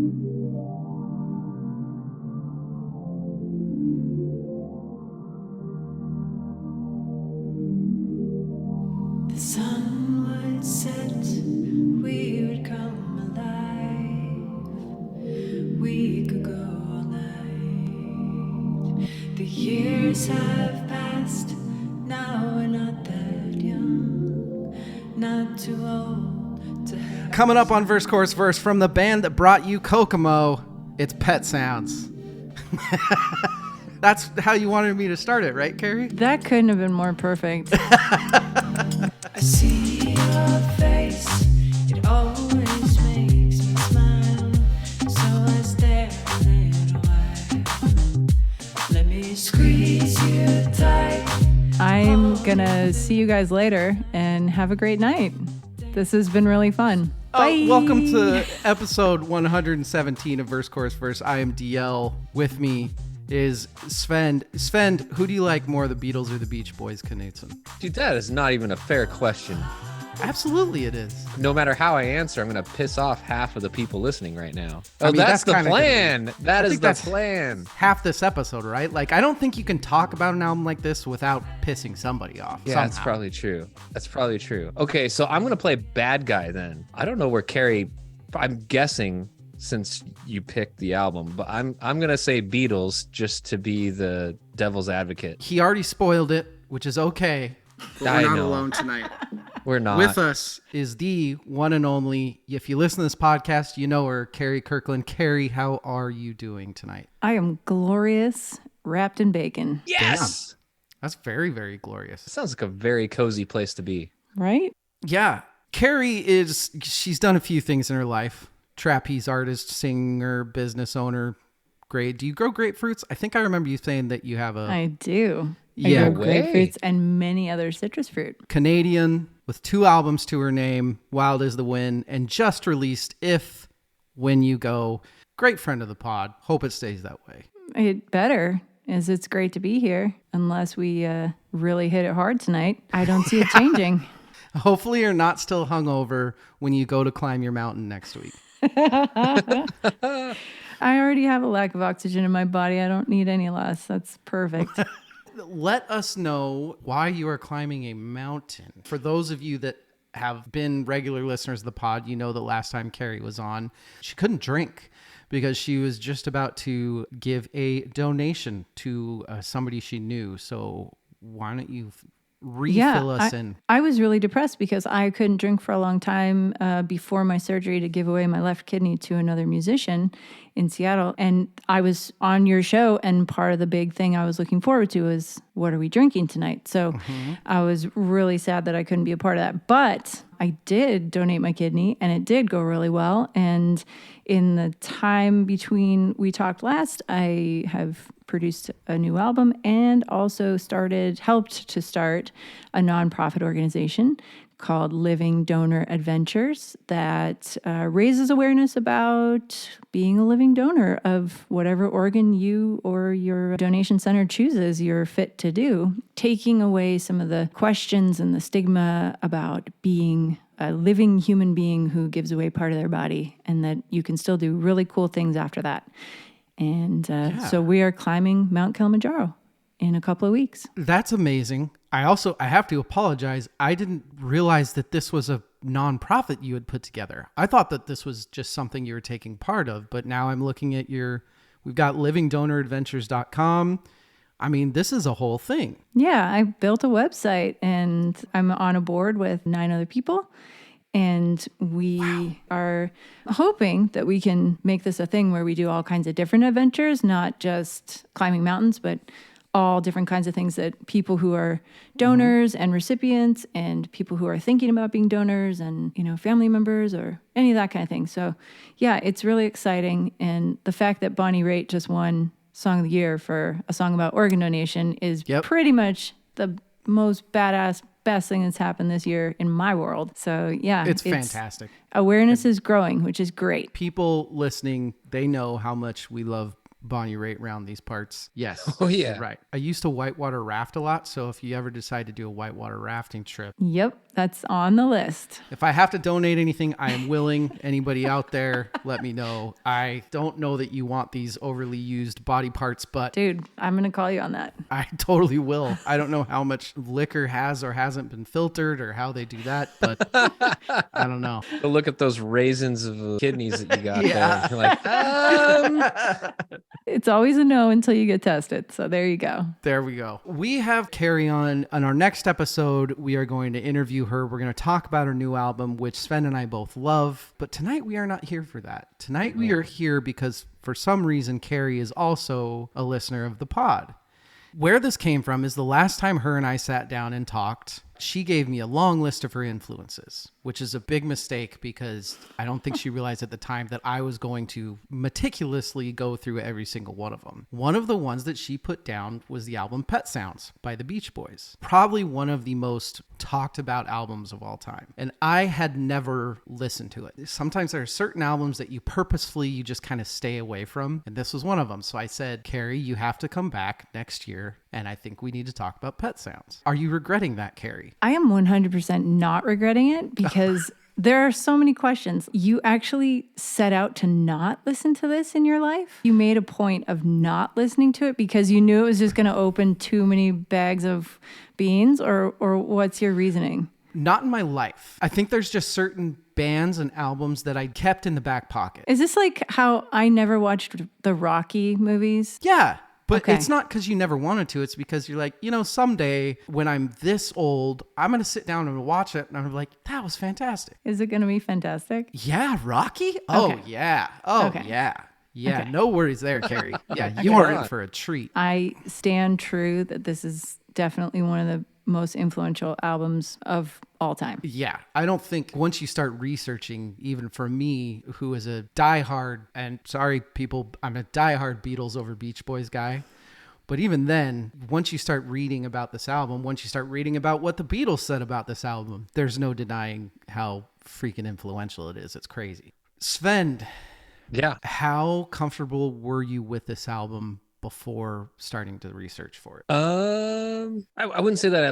The sun would set, we would come alive. We could go all night. The years have passed, now we're not that young, not too old to have. Coming up on Verse, Chorus, Verse from the band that brought you Kokomo, it's Pet Sounds. That's how you wanted me to start it, right, Kari? That couldn't have been more perfect. I see your face, it always makes me smile. So I stare a little while. Let me squeeze you tight. I'm gonna see you guys later and have a great night. This has been really fun. Bye. Welcome to episode 117 of Verse, Chorus, Verse. I am DL. With me is Svend. Svend, who do you like more, the Beatles or the Beach Boys, Knutsen? Dude, that is not even a fair question. Absolutely it is. No matter how I answer, I'm going to piss off half of the people listening right now. I Oh, mean, that's the kinda plan. That is the that's plan. half this episode, right? Like, I don't think you can talk about an album like this without pissing somebody off. Yeah, somehow. that's probably true. That's probably true. Okay, so I'm going to play bad guy then. I don't know where Kari, I'm guessing since you picked the album, but I'm going to say Beatles just to be the devil's advocate. He already spoiled it, which is okay. But I we're not know. alone tonight. We're not. With us is the one and only, if you listen to this podcast, you know her, Kari Kirkland. Kari, how are you doing tonight? I am glorious, wrapped in bacon. Yes! That's very, very glorious. Sounds like a very cozy place to be. Right? Yeah. Kari she's done a few things in her life. Trapeze artist, singer, business owner. Great. Do you grow grapefruits? I think I remember you saying that you have a I do. Yeah. I grow Way. grapefruits and many other citrus fruit. Canadian with 2 albums to her name, Wild as the Wind, and just released If, When You Go. Great friend of the pod. Hope it stays that way. It better, as it's great to be here. Unless we really hit it hard tonight, I don't see it changing. Hopefully you're not still hungover when you go to climb your mountain next week. I already have a lack of oxygen in my body. I don't need any less. That's perfect. Let us know why you are climbing a mountain. For those of you that have been regular listeners of the pod, you know that last time Kari was on, she couldn't drink because she was just about to give a donation to somebody she knew. So why don't you refill us in? I was really depressed because I couldn't drink for a long time before my surgery to give away my left kidney to another musician in Seattle. And I was on your show, and part of the big thing I was looking forward to was, what are we drinking tonight? So I was really sad that I couldn't be a part of that. But I did donate my kidney, and it did go really well. And in the time between we talked last, I have produced a new album and also helped to start a nonprofit organization called Living Donor Adventures that raises awareness about being a living donor of whatever organ you or your donation center chooses you're fit to do, taking away some of the questions and the stigma about being a living human being who gives away part of their body, and that you can still do really cool things after that. And so we are climbing Mount Kilimanjaro in a couple of weeks. That's amazing. I have to apologize. I didn't realize that this was a nonprofit you had put together. I thought that this was just something you were taking part of, but now I'm looking at we've got livingdonoradventures.com. I mean, this is a whole thing. Yeah, I built a website and I'm on a board with 9 other people. And we are hoping that we can make this a thing where we do all kinds of different adventures, not just climbing mountains, but all different kinds of things that people who are donors and recipients and people who are thinking about being donors and, family members or any of that kind of thing. So yeah, it's really exciting. And the fact that Bonnie Raitt just won Song of the Year for a song about organ donation is pretty much the most badass, best thing that's happened this year in my world. So yeah, it's fantastic. Awareness is growing, which is great. People listening, they know how much we love Bonnie right around these parts. Yes. Oh, yeah. Right. I used to whitewater raft a lot. So if you ever decide to do a whitewater rafting trip, Yep, that's on the list. if I have to donate anything, I am willing. Anybody out there, let me know. I don't know that you want these overly used body parts, but Dude, I'm going to call you on that. I totally will. I don't know how much liquor has or hasn't been filtered or how they do that, but I don't know. Go look at those raisins of kidneys that you got Yeah. there. You're like, It's always a no until you get tested. So there you go. There we go. We have Kari on our next episode. We are going to interview her. We're going to talk about her new album, which Sven and I both love. But tonight we are not here for that. Tonight we are here because for some reason, Kari is also a listener of the pod. Where this came from is the last time her and I sat down and talked, she gave me a long list of her influences, which is a big mistake because I don't think she realized at the time that I was going to meticulously go through every single one of them. One of the ones that she put down was the album Pet Sounds by the Beach Boys. Probably one of the most talked about albums of all time. And I had never listened to it. Sometimes there are certain albums that you just kind of stay away from. And this was one of them. So I said, Kari, you have to come back next year. And I think we need to talk about Pet Sounds. Are you regretting that, Kari? I am 100% not regretting it because there are so many questions. You actually set out to not listen to this in your life. You made a point of not listening to it because you knew it was just going to open too many bags of beans, or what's your reasoning? Not in my life. I think there's just certain bands and albums that I kept in the back pocket. Is this like how I never watched the Rocky movies? Yeah. But Okay. it's not because you never wanted to. It's because you're like, someday when I'm this old, I'm going to sit down and watch it. And I'm like, that was fantastic. Is it going to be fantastic? Yeah, Rocky? Oh, Okay. yeah. Oh, Okay. yeah. Yeah, Okay. no worries there, Kari. Yeah, you are in for a treat. I stand true that this is definitely one of the most influential albums of all time. Yeah, I don't think once you start researching, even for me, who is a diehard, and sorry, people, I'm a diehard Beatles over Beach Boys guy. But even then, once you start reading about this album, once you start reading about what the Beatles said about this album, there's no denying how freaking influential it is. It's crazy. Svend, yeah. how comfortable were you with this album before starting to research for it? I wouldn't say that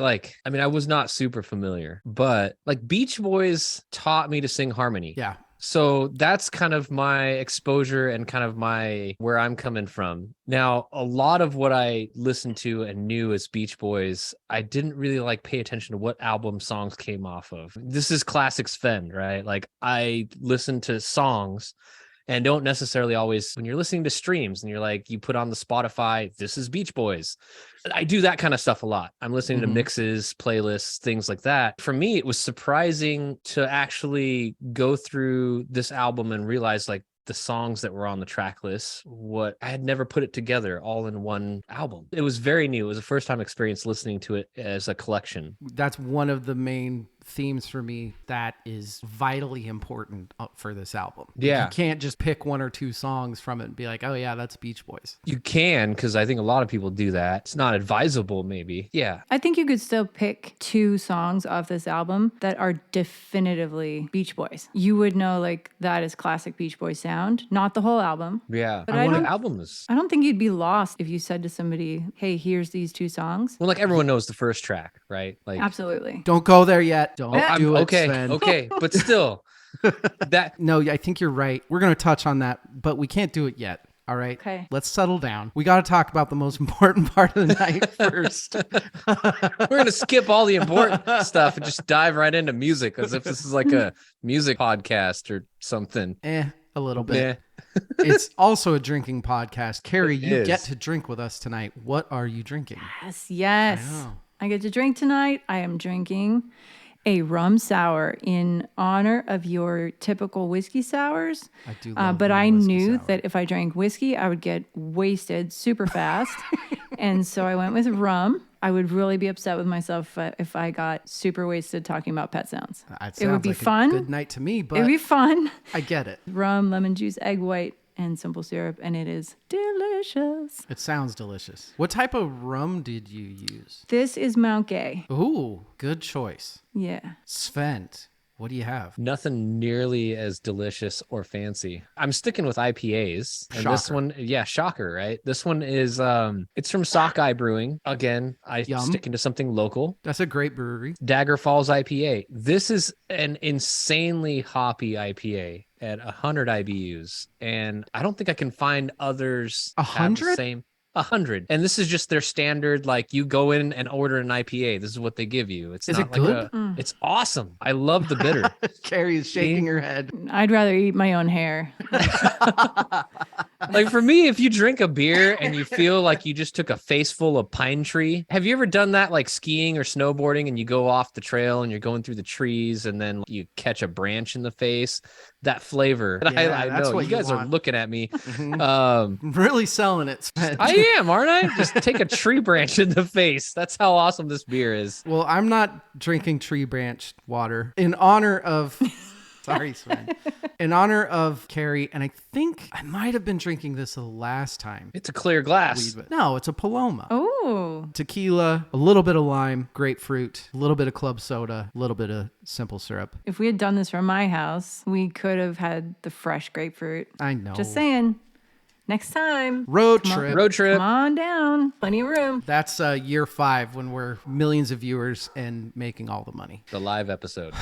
I was not super familiar, but like Beach Boys taught me to sing harmony. Yeah. So that's kind of my exposure and kind of where I'm coming from. Now, a lot of what I listened to and knew as Beach Boys, I didn't really pay attention to what album songs came off of. This is classic Svend, right? Like I listened to songs and don't necessarily always, when you're listening to streams and you're like, you put on the Spotify, this is Beach Boys. I do that kind of stuff a lot. I'm listening to mixes, playlists, things like that. For me, it was surprising to actually go through this album and realize the songs that were on the track list, what I had never put it together all in one album. It was very new. It was a first time experience listening to it as a collection. That's one of the main themes for me that is vitally important for this album. Yeah. You can't just pick one or two songs from it and be like, oh yeah, that's Beach Boys. You can, because I think a lot of people do that. It's not advisable, maybe. Yeah. I think you could still pick two songs off this album that are definitively Beach Boys. You would know that is classic Beach Boys sound, not the whole album. Yeah. But I I want don't- an album is. I don't think you'd be lost if you said to somebody, hey, here's these two songs. Well, everyone knows the first track, right? Absolutely. Don't go there yet. Don't do it, okay, Sven. okay, but still, that No, I think you're right. We're going to touch on that, but we can't do it yet. All right. Okay. Let's settle down. We got to talk about the most important part of the night first. we're gonna skip all the important stuff and just dive right into music, as if this is like a music podcast or something. A little bit. Yeah. It's also a drinking podcast. Kari, It you is. get to drink with us tonight. What are you drinking? Yes. I know. I get to drink tonight. I am drinking a rum sour in honor of your typical whiskey sours. I do love but the I whiskey knew sour. that if I drank whiskey, I would get wasted super fast. And so I went with rum. I would really be upset with myself if I got super wasted talking about Pet Sounds. It It would sounds be like fun. a good night to me, It but would be fun. I get it. Rum, lemon juice, egg white, and simple syrup. And it is delicious. It sounds delicious. What type of rum did you use? This is Mount Gay. Ooh, good choice. Yeah. Svend, What do you have? Nothing nearly as delicious or fancy. I'm sticking with IPAs. And this Shocker. one, yeah, shocker, right? This one is it's from Sockeye Brewing. Again, Yum. sticking to something local. That's a great brewery. Dagger Falls IPA. This is an insanely hoppy IPA at 100 IBUs. And I don't think I can find others have the 100? same 100. And this is just their standard, like you go in and order an IPA. This is what they give you. It's Is not it like good? It's awesome. I love the bitter. Carrie is shaking her head. I'd rather eat my own hair. Like for me, if you drink a beer and you feel like you just took a face full of pine tree, have you ever done that like skiing or snowboarding and you go off the trail and you're going through the trees and then you catch a branch in the face? That flavor. Yeah, I that's know what you you guys are want. looking at me. Really selling it, Sven. I am, aren't I? Just take a tree branch in the face. That's how awesome this beer is. Well, I'm not drinking tree branch water in honor of. Sorry, Sven. In honor of Carrie, and I think I might have been drinking this the last time. It's a clear glass. No, it's a Paloma. Oh, Tequila, a little bit of lime, grapefruit, a little bit of club soda, a little bit of simple syrup. if we had done this from my house, we could have had the fresh grapefruit. I know. Just saying. Next time. Road Come on. trip. Road trip. Come on down. Plenty of room. That's year 5 when we're millions of viewers and making all the money. The live episode.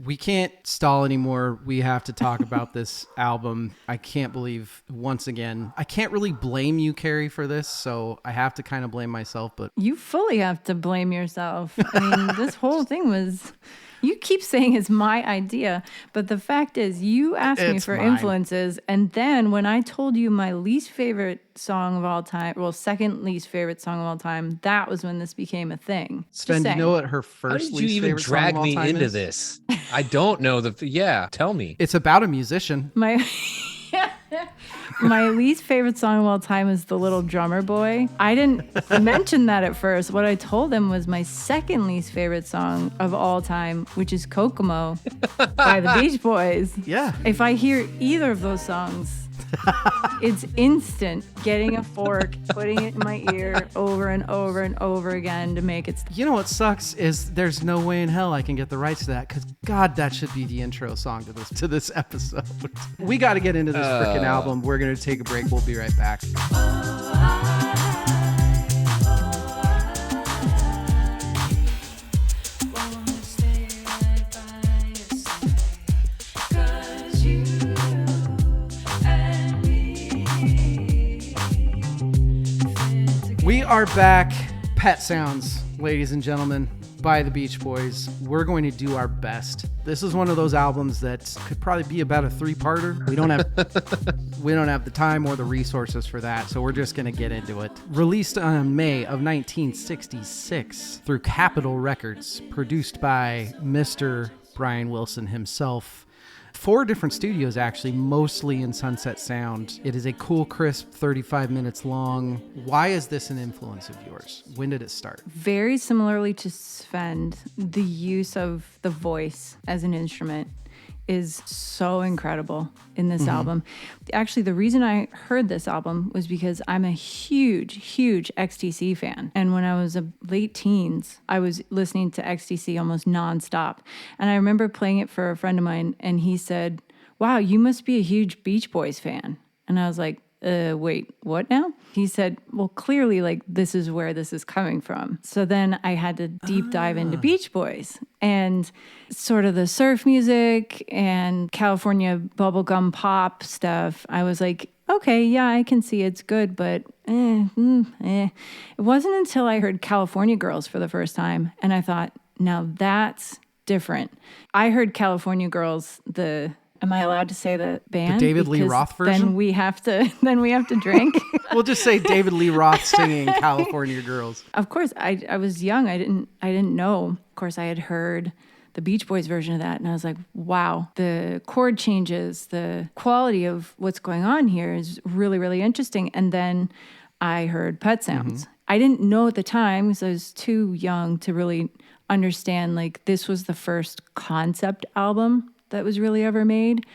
We can't stall anymore. We have to talk about this album. I can't believe, once again, I can't really blame you, Carrie, for this, so I have to kind of blame myself, but You fully have to blame yourself. I mean, this whole thing was, you keep saying it's my idea, but the fact is you asked me It's for mine. influences. And then when I told you my least favorite song of all time, well, second least favorite song of all time, that was when this became a thing. Just Sven, do you saying. know what her How first did you least even favorite song drag of all me time into is? this? I don't know yeah, tell me. It's about a musician. My my least favorite song of all time is The Little Drummer Boy. I didn't mention that at first. What I told them was my second least favorite song of all time, which is Kokomo by the Beach Boys. Yeah. If I hear either of those songs, it's instant getting a fork, putting it in my ear over and over and over again to make it. You know what sucks is there's no way in hell I can get the rights to that because God, that should be the intro song to this episode. We got to get into this freaking album. We're gonna take a break. We'll be right back. We are back. Pet Sounds, ladies and gentlemen, by the Beach Boys. We're going to do our best. This is one of those albums that could probably be about a 3-parter. We don't have the time or the resources for that, so we're just going to get into it. Released on May of 1966 through Capitol Records, produced by Mr. Brian Wilson himself. 4 different studios, actually, mostly in Sunset Sound. It is a cool, crisp 35 minutes long. Why is this an influence of yours? When did it start? Very similarly to Svend, the use of the voice as an instrument is so incredible in this album. Actually, the reason I heard this album was because I'm a huge XTC fan. And when I was late teens, I was listening to XTC almost nonstop. And I remember playing it for a friend of mine, and he said, "Wow, you must be a huge Beach Boys fan." And I was like, wait, what now? He said, well, clearly, like, this is where this is coming from. So then I had to deep dive into Beach Boys and sort of the surf music and California bubblegum pop stuff. I was like, okay, yeah, I can see it's good, but It wasn't until I heard California Girls for the first time, and I thought, now that's different. I heard California Girls, am I allowed to say the band? The David Lee Because Roth version? Then we have to drink. We'll just say David Lee Roth singing California Girls. Of course, I was young. I didn't know. Of course, I had heard the Beach Boys version of that, and I was like, wow, the chord changes, the quality of what's going on here is really, really interesting. And then I heard Pet Sounds. I didn't know at the time because I was too young to really understand, like, this was the first concept album that was really ever made.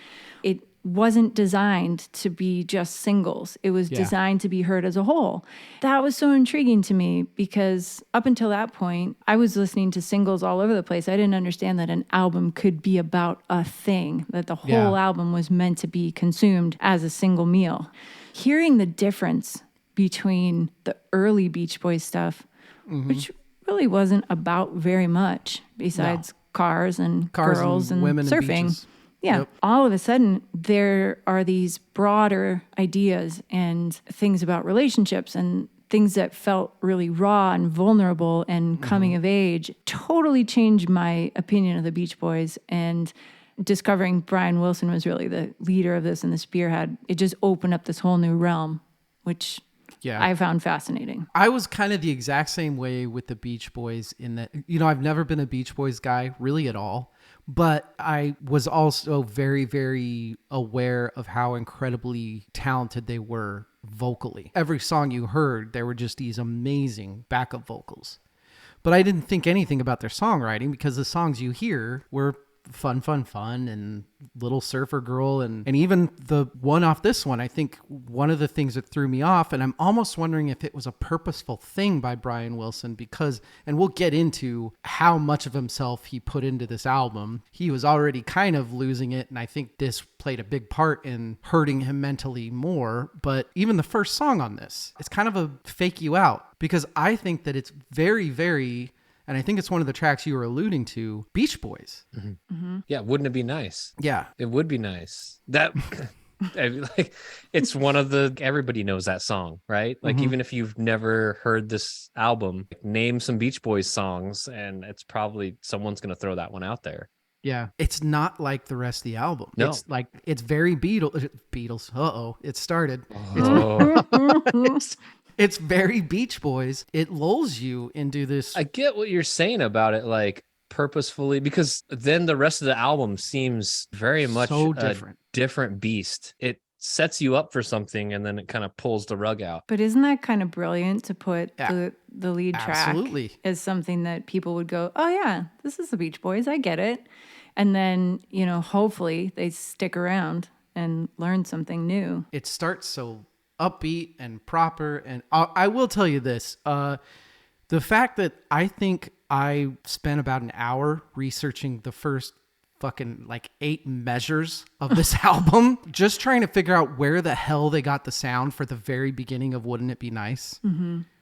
It wasn't designed to be just singles. It was designed to be heard as a whole. That was so intriguing to me because up until that point, I was listening to singles all over the place. I didn't understand that an album could be about a thing, that the whole album was meant to be consumed as a single meal. Hearing the difference between the early Beach Boys stuff, which really wasn't about very much besides cars and girls and women surfing. And beaches. Yeah. Yep. All of a sudden, there are these broader ideas and things about relationships and things that felt really raw and vulnerable and coming of age. Totally changed my opinion of the Beach Boys. And discovering Brian Wilson was really the leader of this and the spearhead. It just opened up this whole new realm, which I found fascinating. I was kind of the exact same way with the Beach Boys in that, I've never been a Beach Boys guy really at all. But I was also very, very aware of how incredibly talented they were vocally. Every song you heard, there were just these amazing backup vocals. But I didn't think anything about their songwriting because the songs you hear were fun, and Little Surfer Girl. And even the one off this one, I think one of the things that threw me off, and I'm almost wondering if it was a purposeful thing by Brian Wilson because, and we'll get into how much of himself he put into this album. He was already kind of losing it. And I think this played a big part in hurting him mentally more. But even the first song on this, it's kind of a fake you out because I think that it's very, very, and I think it's one of the tracks you were alluding to, Beach Boys. Yeah, wouldn't it be nice? Yeah. It would be nice. That like it's one of the, everybody knows that song, right? Like even if you've never heard this album, name some Beach Boys songs and it's probably someone's going to throw that one out there. Yeah. It's not like the rest of the album. No. It's like, it's very Beatles. Uh-oh, it started. Oh. It's very Beach Boys. It lulls you into this. I get what you're saying about it, like purposefully, because then the rest of the album seems very much so a different beast. It sets you up for something and then it kind of pulls the rug out. But isn't that kind of brilliant to put the lead track Absolutely. as something that people would go, oh yeah, this is the Beach Boys, I get it. And then, hopefully they stick around and learn something new. It starts so upbeat and proper. And I will tell you this, the fact that I think I spent about an hour researching the first fucking 8 measures of this album, just trying to figure out where the hell they got the sound for the very beginning of Wouldn't It Be Nice?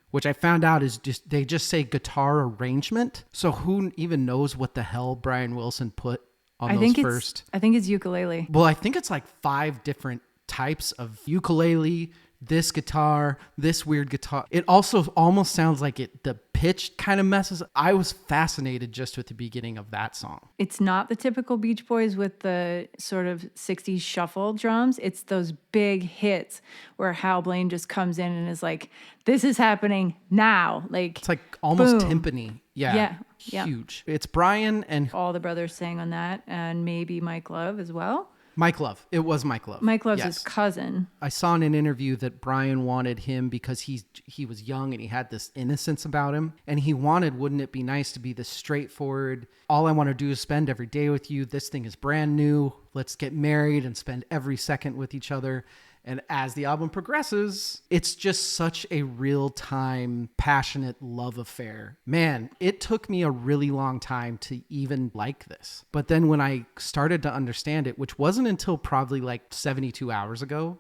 Which I found out is they just say guitar arrangement. So who even knows what the hell Brian Wilson put on those first? I think it's ukulele. Well, I think it's 5 different types of ukulele, this guitar, this weird guitar. It also almost sounds like the pitch kind of messes. I was fascinated just with the beginning of that song. It's not the typical Beach Boys with the sort of 60s shuffle drums. It's those big hits where Hal Blaine just comes in and is like, this is happening now. It's like almost boom. timpani. Yeah. Huge. It's Brian and all the brothers sang on that, and maybe Mike Love as well. Mike Love. It was Mike Love. Mike Love's his cousin. I saw in an interview that Brian wanted him because he was young and he had this innocence about him. And he wanted Wouldn't It Be Nice to be this straightforward, all I want to do is spend every day with you. This thing is brand new. Let's get married and spend every second with each other. And as the album progresses, it's just such a real-time, passionate love affair. Man, it took me a really long time to even like this. But then when I started to understand it, which wasn't until probably 72 hours ago,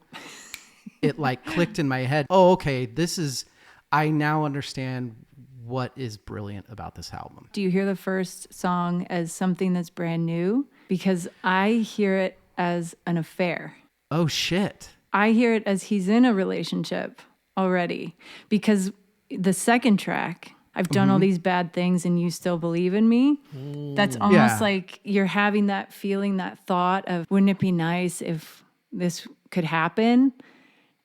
it clicked in my head. Oh, okay, I now understand what is brilliant about this album. Do you hear the first song as something that's brand new? Because I hear it as an affair. Oh, shit. I hear it as he's in a relationship already, because the second track, I've done all these bad things and you still believe in me. That's almost like you're having that feeling, that thought of, wouldn't it be nice if this could happen?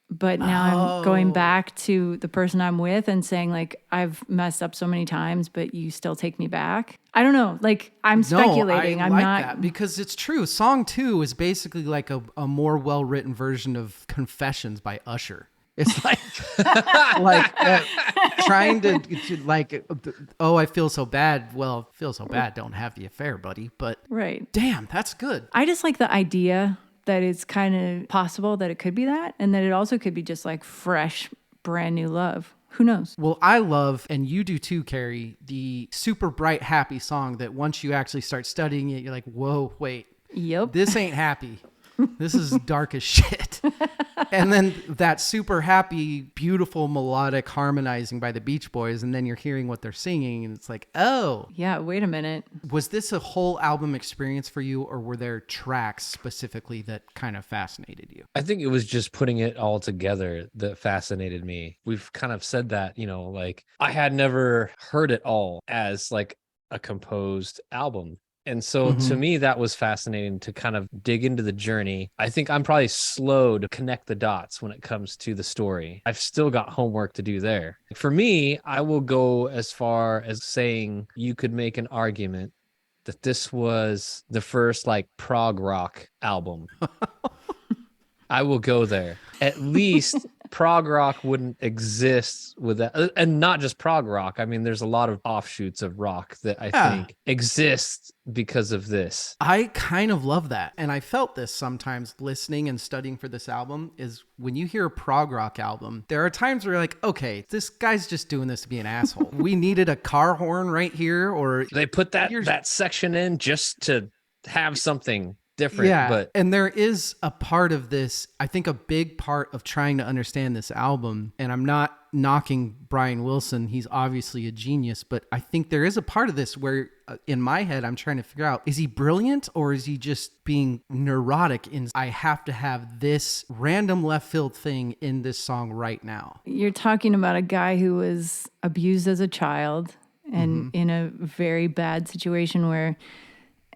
But now I'm going back to the person I'm with and saying I've messed up so many times, but you still take me back. I don't know. I'm speculating. I'm not that because it's true. Song 2 is basically a more well-written version of Confessions by Usher. It's trying to oh, I feel so bad. Well, feel so bad. Don't have the affair, buddy. But right. Damn, that's good. I just like the idea that it's kind of possible that it could be that, and that it also could be just like fresh, brand new love. Who knows? Well, I love, and you do too, Kari, the super bright, happy song that once you actually start studying it, you're like, whoa, wait, Yep. this ain't happy. This is dark as shit. And then that super happy, beautiful, melodic harmonizing by the Beach Boys, and then you're hearing what they're singing, and it's like, oh. Yeah, wait a minute. Was this a whole album experience for you, or were there tracks specifically that kind of fascinated you? I think it was just putting it all together that fascinated me. We've kind of said that, like I had never heard it all as like a composed album. And so to me, that was fascinating to kind of dig into the journey. I think I'm probably slow to connect the dots when it comes to the story. I've still got homework to do there. For me, I will go as far as saying you could make an argument that this was the first like prog rock album. I will go there. At least prog rock wouldn't exist with that. And not just prog rock. I mean, there's a lot of offshoots of rock that I think exist because of this. I kind of love that. And I felt this sometimes listening and studying for this album is when you hear a prog rock album, there are times where you're like, okay, this guy's just doing this to be an asshole. We needed a car horn right here, or they put that section in just to have something different. Yeah, but and there is a part of this, I think a big part of trying to understand this album, and I'm not knocking Brian Wilson, he's obviously a genius, but I think there is a part of this where in my head I'm trying to figure out, is he brilliant or is he just being neurotic in I have to have this random left field thing in this song right now? You're talking about a guy who was abused as a child and in a very bad situation where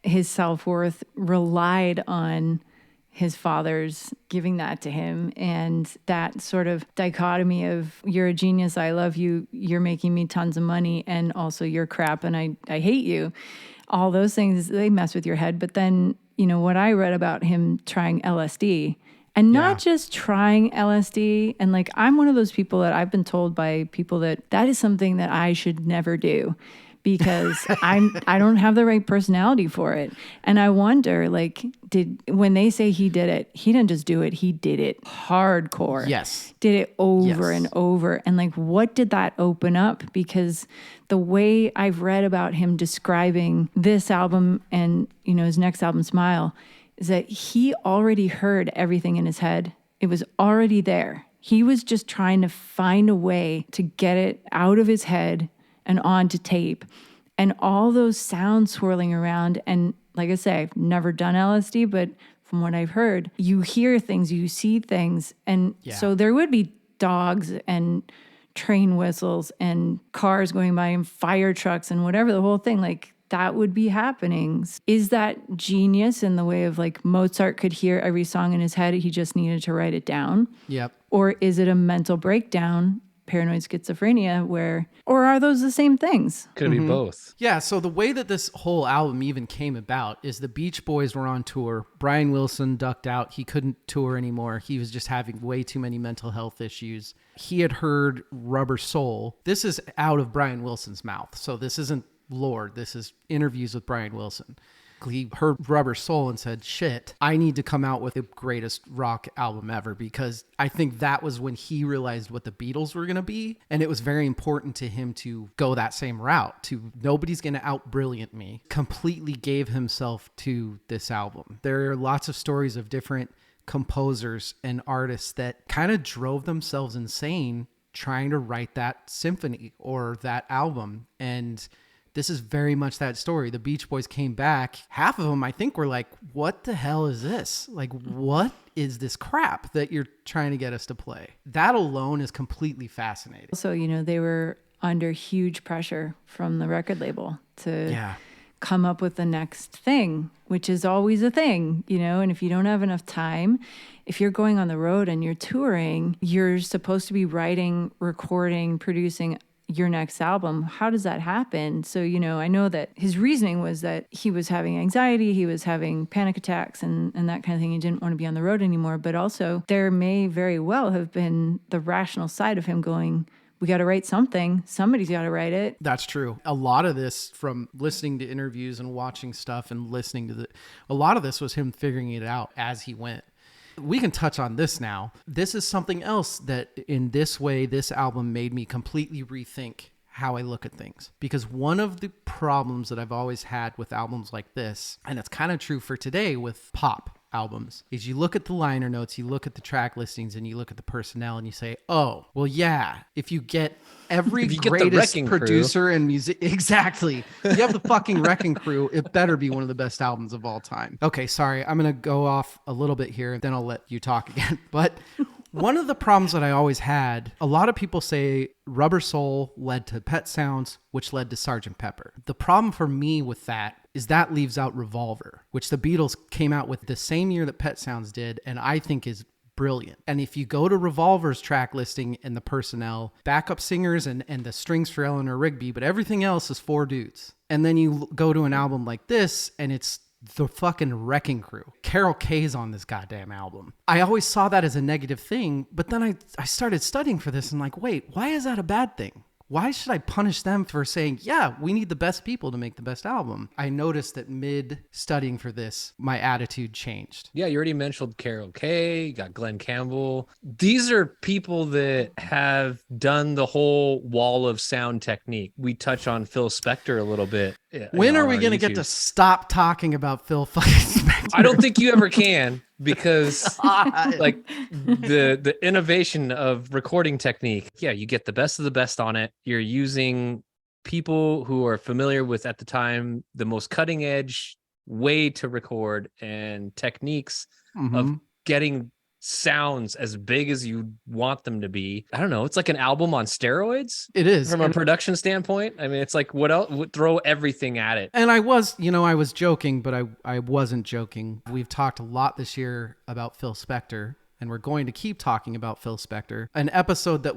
his self-worth relied on his father's giving that to him. And that sort of dichotomy of you're a genius, I love you, you're making me tons of money, and also you're crap and I hate you. All those things, they mess with your head. But then, what I read about him trying LSD, and not just trying LSD. And like, I'm one of those people that I've been told by people that is something that I should never do, because I don't have the right personality for it. And I wonder, like, when they say he did it, he didn't just do it, he did it hardcore. Yes. Did it over and over. And like, what did that open up? Because the way I've read about him describing this album and, his next album, Smile, is that he already heard everything in his head. It was already there. He was just trying to find a way to get it out of his head and onto tape, and all those sounds swirling around. And like I say, I've never done LSD, but from what I've heard, you hear things, you see things. And so there would be dogs and train whistles and cars going by and fire trucks and whatever, the whole thing, like that would be happening. Is that genius in the way of like Mozart could hear every song in his head, he just needed to write it down? Yep. Or is it a mental breakdown, paranoid schizophrenia, or are those the same things? Could be both. Yeah, so the way that this whole album even came about is the Beach Boys were on tour. Brian Wilson ducked out. He couldn't tour anymore. He was just having way too many mental health issues. He had heard Rubber Soul. This is out of Brian Wilson's mouth. So this isn't lore. This is interviews with Brian Wilson. He heard Rubber Soul and said, shit, I need to come out with the greatest rock album ever, because I think that was when he realized what the Beatles were going to be. And it was very important to him to go that same route, to nobody's going to out-brilliant me. Completely gave himself to this album. There are lots of stories of different composers and artists that kind of drove themselves insane trying to write that symphony or that album. And this is very much that story. The Beach Boys came back. Half of them, I think, were like, what the hell is this? Like, what is this crap that you're trying to get us to play? That alone is completely fascinating. So, they were under huge pressure from the record label to come up with the next thing, which is always a thing, and if you don't have enough time, if you're going on the road and you're touring, you're supposed to be writing, recording, producing your next album. How does that happen? So, I know that his reasoning was that he was having anxiety, he was having panic attacks and that kind of thing. He didn't want to be on the road anymore. But also there may very well have been the rational side of him going, we got to write something. Somebody's got to write it. That's true. A lot of this, from listening to interviews and watching stuff and listening to a lot of this was him figuring it out as he went. We can touch on this now. This is something else that in this way, this album made me completely rethink how I look at things. Because one of the problems that I've always had with albums like this, and it's kind of true for today with pop albums, is you look at the liner notes, you look at the track listings, and you look at the personnel and you say, oh, well, yeah, if you get every If you get the greatest Wrecking producer and music, exactly. You have the fucking Wrecking Crew, it better be one of the best albums of all time. Okay, sorry, I'm going to go off a little bit here, then I'll let you talk again. But one of the problems that I always had, a lot of people say Rubber Soul led to Pet Sounds, which led to Sgt. Pepper. The problem for me with that is that leaves out Revolver, which the Beatles came out with the same year that Pet Sounds did, and I think is brilliant. And if you go to Revolver's track listing and the personnel, backup singers and the strings for Eleanor Rigby, but everything else is 4 dudes. And then you go to an album like this, and it's the fucking Wrecking Crew. Carol Kay's on this goddamn album. I always saw that as a negative thing, but then I started studying for this and like, wait, why is that a bad thing? Why should I punish them for saying, yeah, we need the best people to make the best album? I noticed that mid studying for this, my attitude changed. Yeah, you already mentioned Carol Kay, you got Glenn Campbell. These are people that have done the whole wall of sound technique. We touch on Phil Spector a little bit. When are we going to get to stop talking about Phil fucking Spector? I don't think you ever can, because like the innovation of recording technique. Yeah, you get the best of the best on it. You're using people who are familiar with, at the time, the most cutting edge way to record and techniques of getting sounds as big as you want them to be. I don't know. It's like an album on steroids. It is. From a production standpoint. I mean, it's like, what else? Throw everything at it. And I was joking, but I wasn't joking. We've talked a lot this year about Phil Spector, and we're going to keep talking about Phil Spector. An episode that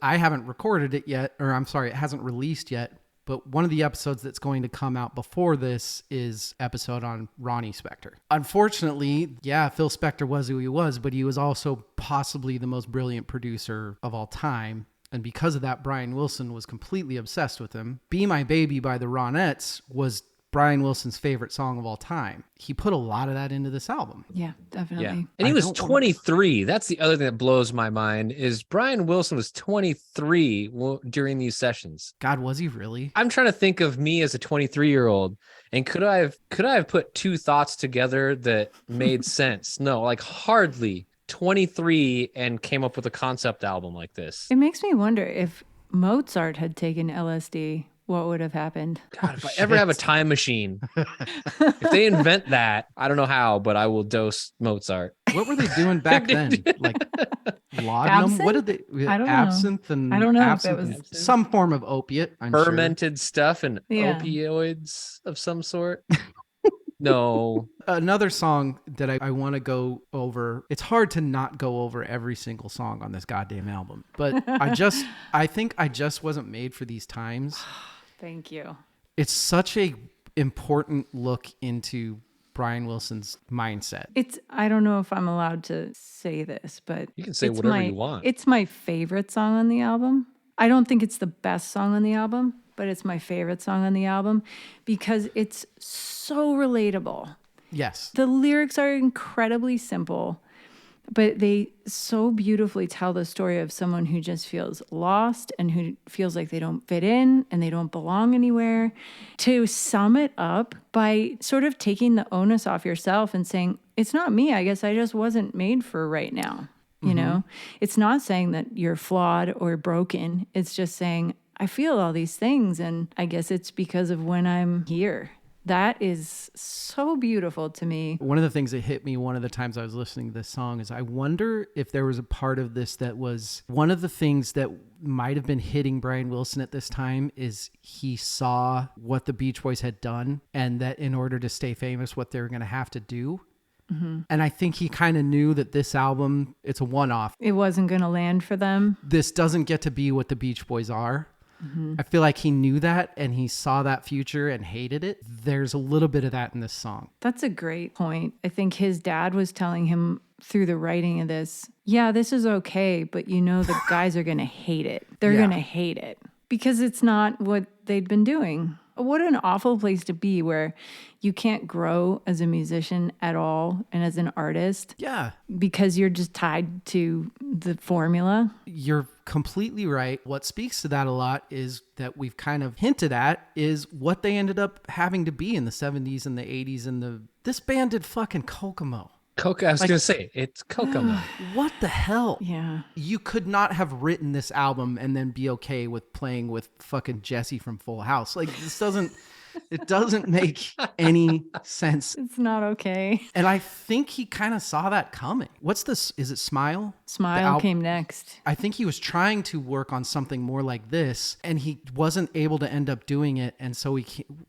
I haven't recorded it yet, or I'm sorry, it hasn't released yet. But one of the episodes that's going to come out before this is episode on Ronnie Spector. Unfortunately, yeah, Phil Spector was who he was, but he was also possibly the most brilliant producer of all time. And because of that, Brian Wilson was completely obsessed with him. Be My Baby by the Ronettes was Brian Wilson's favorite song of all time. He put a lot of that into this album. Yeah, definitely. Yeah. And he was 23. That's the other thing that blows my mind is Brian Wilson was 23 during these sessions. God, was he really? I'm trying to think of me as a 23-year-old, and could I have put 2 thoughts together that made sense? No, like hardly. 23 and came up with a concept album like this. It makes me wonder if Mozart had taken LSD, what would have happened? God, if I ever have a time machine, if they invent that, I don't know how, but I will dose Mozart. What were they doing back then? Like laudanum? Absinthe? What did they? I don't know. Absinthe and I don't know if absinthe it and was some form of opiate. I'm Fermented stuff and Yeah. opioids of some sort. No. Another song that I want to go over. It's hard to not go over every single song on this goddamn album, but I think I just wasn't made for these times. Thank you. It's such a important look into Brian Wilson's mindset. I don't know if I'm allowed to say this, but You can say it's whatever you want. It's my favorite song on the album. I don't think it's the best song on the album, but it's my favorite song on the album because it's so relatable. Yes. The lyrics are incredibly simple, but they so beautifully tell the story of someone who just feels lost and who feels like they don't fit in and they don't belong anywhere. To sum it up by sort of taking the onus off yourself and saying, it's not me. I guess I just wasn't made for right now. You know, it's not saying that you're flawed or broken. It's just saying, I feel all these things. And I guess it's because of when I'm here. That is so beautiful to me. One of the things that hit me one of the times I was listening to this song is I wonder if there was a part of this that was one of the things that might have been hitting Brian Wilson at this time is he saw what the Beach Boys had done and that in order to stay famous, what they were going to have to do. And I think he kind of knew that this album, it's a one-off. It wasn't going to land for them. This doesn't get to be what the Beach Boys are. I feel like he knew that and he saw that future and hated it. There's a little bit of that in this song. That's a great point. I think his dad was telling him through the writing of this, yeah, this is okay, but you know the guys are going to hate it. They're Yeah. going to hate it because it's not what they'd been doing. What an awful place to be where you can't grow as a musician at all and as an artist Yeah. because you're just tied to the formula. You're completely right. What speaks to that a lot is that we've kind of hinted at is what they ended up having to be in the 70s and the 80s and this band did fucking Kokomo. I was gonna say it's Kokomo. What the hell? Yeah. You could not have written this album and then be okay with playing with fucking Jesse from Full House. Like this doesn't make any sense. It's not okay. And I think he kind of saw that coming. What's this? Is it Smile? Smile came next. I think he was trying to work on something more like this and he wasn't able to end up doing it. And so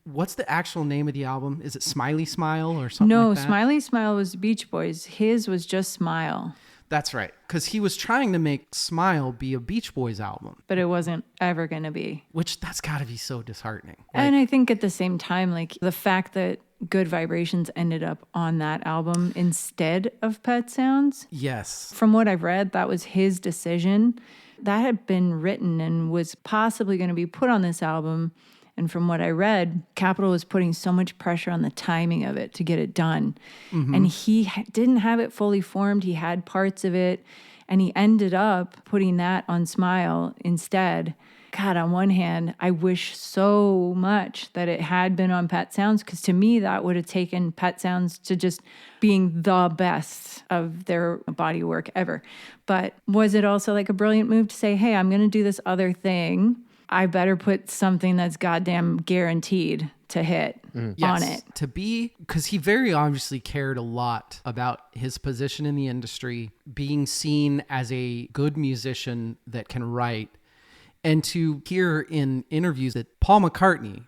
what's the actual name of the album? Is it Smiley Smile or something No, like that? Smiley Smile was Beach Boys. His was just Smile. That's right. Because he was trying to make Smile be a Beach Boys album, But it wasn't ever going to be. which that's got to be so disheartening. And I think at the same time, like the fact that Good Vibrations ended up on that album instead of Pet Sounds, Yes. from what I've read, that was his decision. That had been written and was possibly going to be put on this album. And from what I read, Capitol was putting so much pressure on the timing of it to get it done. And he didn't have it fully formed. He had parts of it. And he ended up putting that on Smile instead. God, on one hand, I wish so much that it had been on Pet Sounds, because to me, that would have taken Pet Sounds to just being the best of their body work ever. But was it also like a brilliant move to say, hey, I'm going to do this other thing. I better put something that's goddamn guaranteed to hit on it. To be, because he very obviously cared a lot about his position in the industry, being seen as a good musician that can write. And to hear in interviews that Paul McCartney,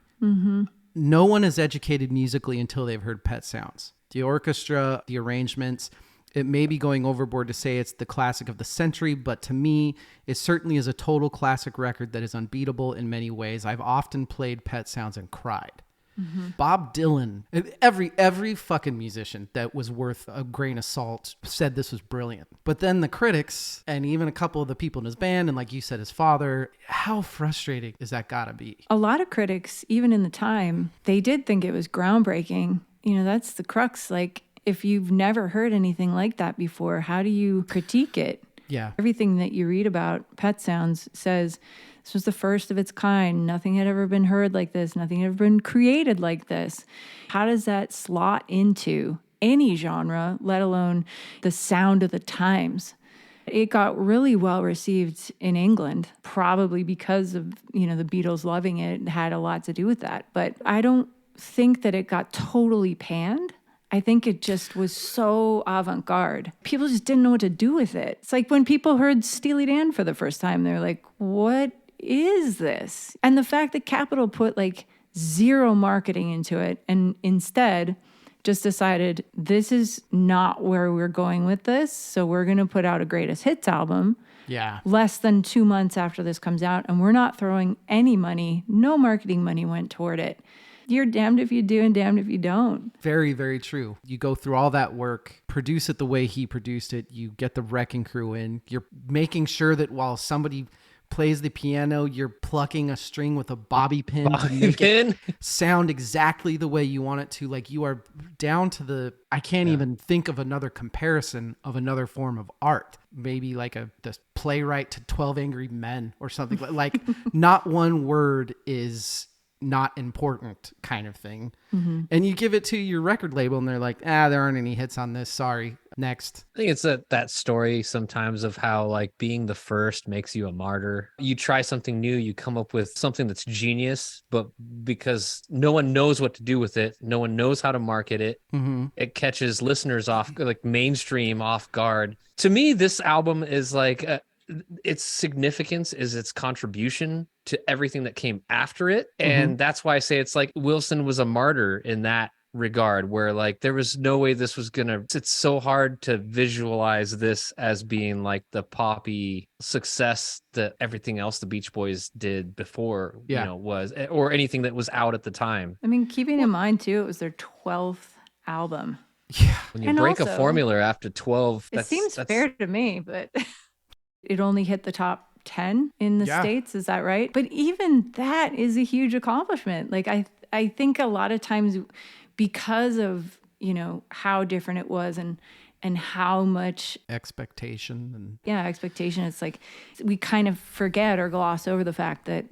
no one is educated musically until they've heard Pet Sounds. The orchestra, the arrangements, it may be going overboard to say it's the classic of the century, but to me, it certainly is a total classic record that is unbeatable in many ways. I've often played Pet Sounds and cried. Bob Dylan, every fucking musician that was worth a grain of salt said this was brilliant. But then the critics and even a couple of the people in his band and like you said, his father, how frustrating is that gotta be? A lot of critics, even in the time, they did think it was groundbreaking. You know, that's the crux. Like, if you've never heard anything like that before, how do you critique it? Yeah. Everything that you read about Pet Sounds says this was the first of its kind. Nothing had ever been heard like this. Nothing had ever been created like this. How does that slot into any genre, let alone the sound of the times? It got really well received in England, probably because of, you know, the Beatles loving it. It had a lot to do with that. But I don't think that it got totally panned. I think it just was so avant-garde. People just didn't know what to do with it. It's like when people heard Steely Dan for the first time, they're like, what is this? And the fact that Capitol put like zero marketing into it and instead just decided this is not where we're going with this. So we're going to put out a greatest hits album Yeah. less than 2 months after this comes out. And we're not throwing any money. No marketing money went toward it. You're damned if you do and damned if you don't. Very, very true. You go through all that work, produce it the way he produced it. You get the wrecking crew in. You're making sure that while somebody plays the piano, you're plucking a string with a bobby pin to make it sound exactly the way you want it to. Like you are down to I can't even think of another comparison of another form of art. Maybe like the playwright to 12 Angry Men or something. Like not one word is not important kind of thing. And you give it to your record label and they're like, there aren't any hits on this. Sorry. Next. I think it's that story sometimes of how like being the first makes you a martyr. You try something new, you come up with something that's genius, but because no one knows what to do with it, no one knows how to market it, it catches listeners off, like mainstream off guard. To me, this album is like its significance is its contribution to everything that came after it. And that's why I say it's like Wilson was a martyr in that regard, where like there was no way this was gonna, it's so hard to visualize this as being like the poppy success that everything else the Beach Boys did before, you know, was, or anything that was out at the time. I mean, keeping in mind too, it was their 12th album. Yeah. When you And break a also, formula after 12, It seems fair to me, but it only hit the top 10 in the Yeah. States. Is that right? But even that is a huge accomplishment. Like I think a lot of times because of, how different it was and how much Expectation expectation, it's like we kind of forget or gloss over the fact that,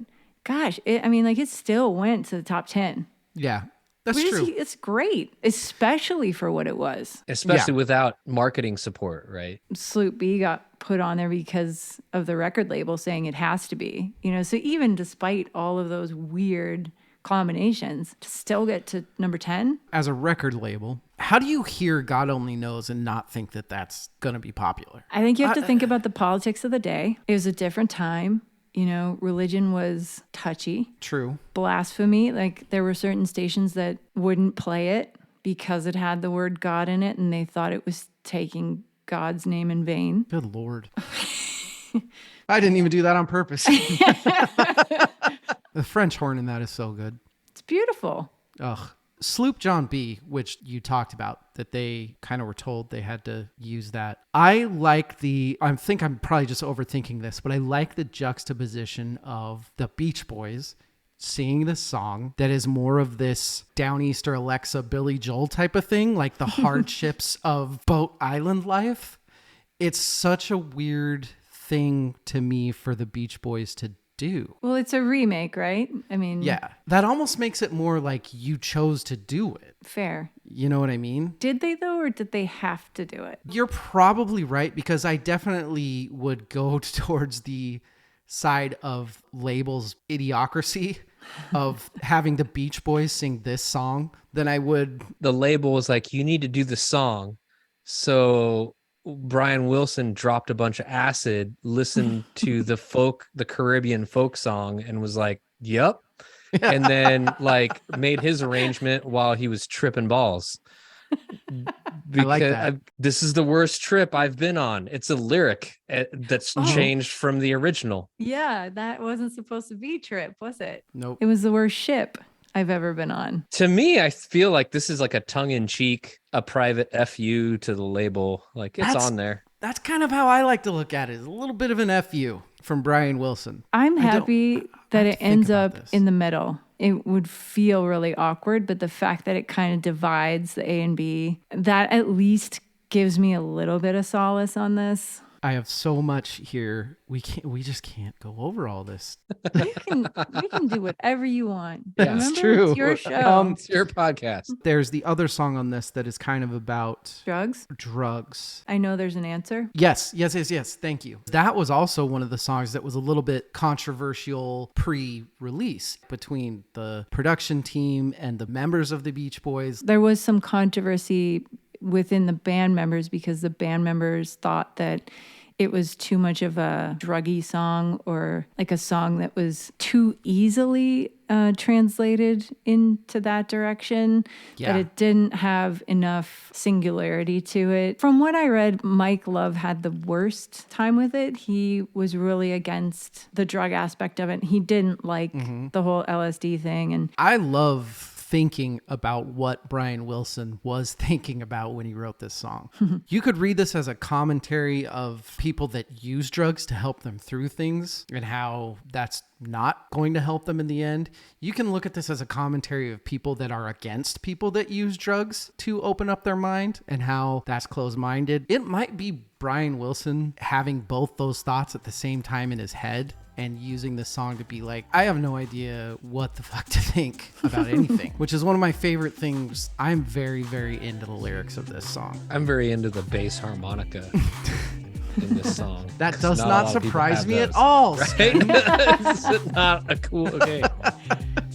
gosh, it still went to the top 10. yeah, that's Which true. it's great, especially for what it was. especially Yeah. without marketing support, right? Sloop B got put on there because of the record label saying it has to be, so even despite all of those weird combinations, to still get to number 10. As a record label, how do you hear God Only Knows and not think that that's going to be popular? I think you have to think about the politics of the day. It was a different time. Religion was touchy. True. Blasphemy, like there were certain stations that wouldn't play it because it had the word God in it and they thought it was taking God's name in vain. Good Lord. I didn't even do that on purpose. The French horn in that is so good. It's beautiful. Ugh. Sloop John B, which you talked about, that they kind of were told they had to use that. I think I'm probably just overthinking this, but I like the juxtaposition of the Beach Boys singing this song that is more of this Downeaster Alexa Billy Joel type of thing, like the hardships of boat island life. It's such a weird thing to me for the Beach Boys to do. Well, it's a remake, right? Yeah, that almost makes it more like you chose to do it. Fair. You know what I mean? Did they though, or did they have to do it? You're probably right, because I definitely would go towards the side of labels idiocracy of having the Beach Boys sing this song than I would. The label was like, you need to do the song. So Brian Wilson dropped a bunch of acid, listened to the Caribbean folk song, and was like, yep. And then made his arrangement while he was tripping balls. I like that. This is the worst trip I've been on. It's a lyric that's changed from the original. Yeah, that wasn't supposed to be Trip, was it? Nope. It was the worst ship I've ever been on. To me, I feel like this is like a tongue-in-cheek, a private FU to the label. Like it's on there. That's kind of how I like to look at it. It's a little bit of an FU from Brian Wilson. I'm happy that it ends up this. in the middle. It would feel really awkward, but the fact that it kind of divides the A and B, that at least gives me a little bit of solace on this. I have so much here. We just can't go over all this. You can do whatever you want. That's Remember, true. It's your show. It's your podcast. There's the other song on this that is kind of about Drugs. I know there's an answer. Yes. Thank you. That was also one of the songs that was a little bit controversial pre-release between the production team and the members of the Beach Boys. There was some controversy within the band members because the band members thought that it was too much of a druggy song, or like a song that was too easily translated into that direction, that it didn't have enough singularity to it. From what I read, Mike Love had the worst time with it. He was really against the drug aspect of it. He didn't like the whole LSD thing. And I love thinking about what Brian Wilson was thinking about when he wrote this song. You could read this as a commentary of people that use drugs to help them through things and how that's not going to help them in the end. You can look at this as a commentary of people that are against people that use drugs to open up their mind and how that's closed-minded. It might be Brian Wilson having both those thoughts at the same time in his head and using this song to be like, I have no idea what the fuck to think about anything, which is one of my favorite things. I'm very, very into the lyrics of this song. I'm very into the bass harmonica in this song. That does not surprise me at all. Right? This is not a cool, okay.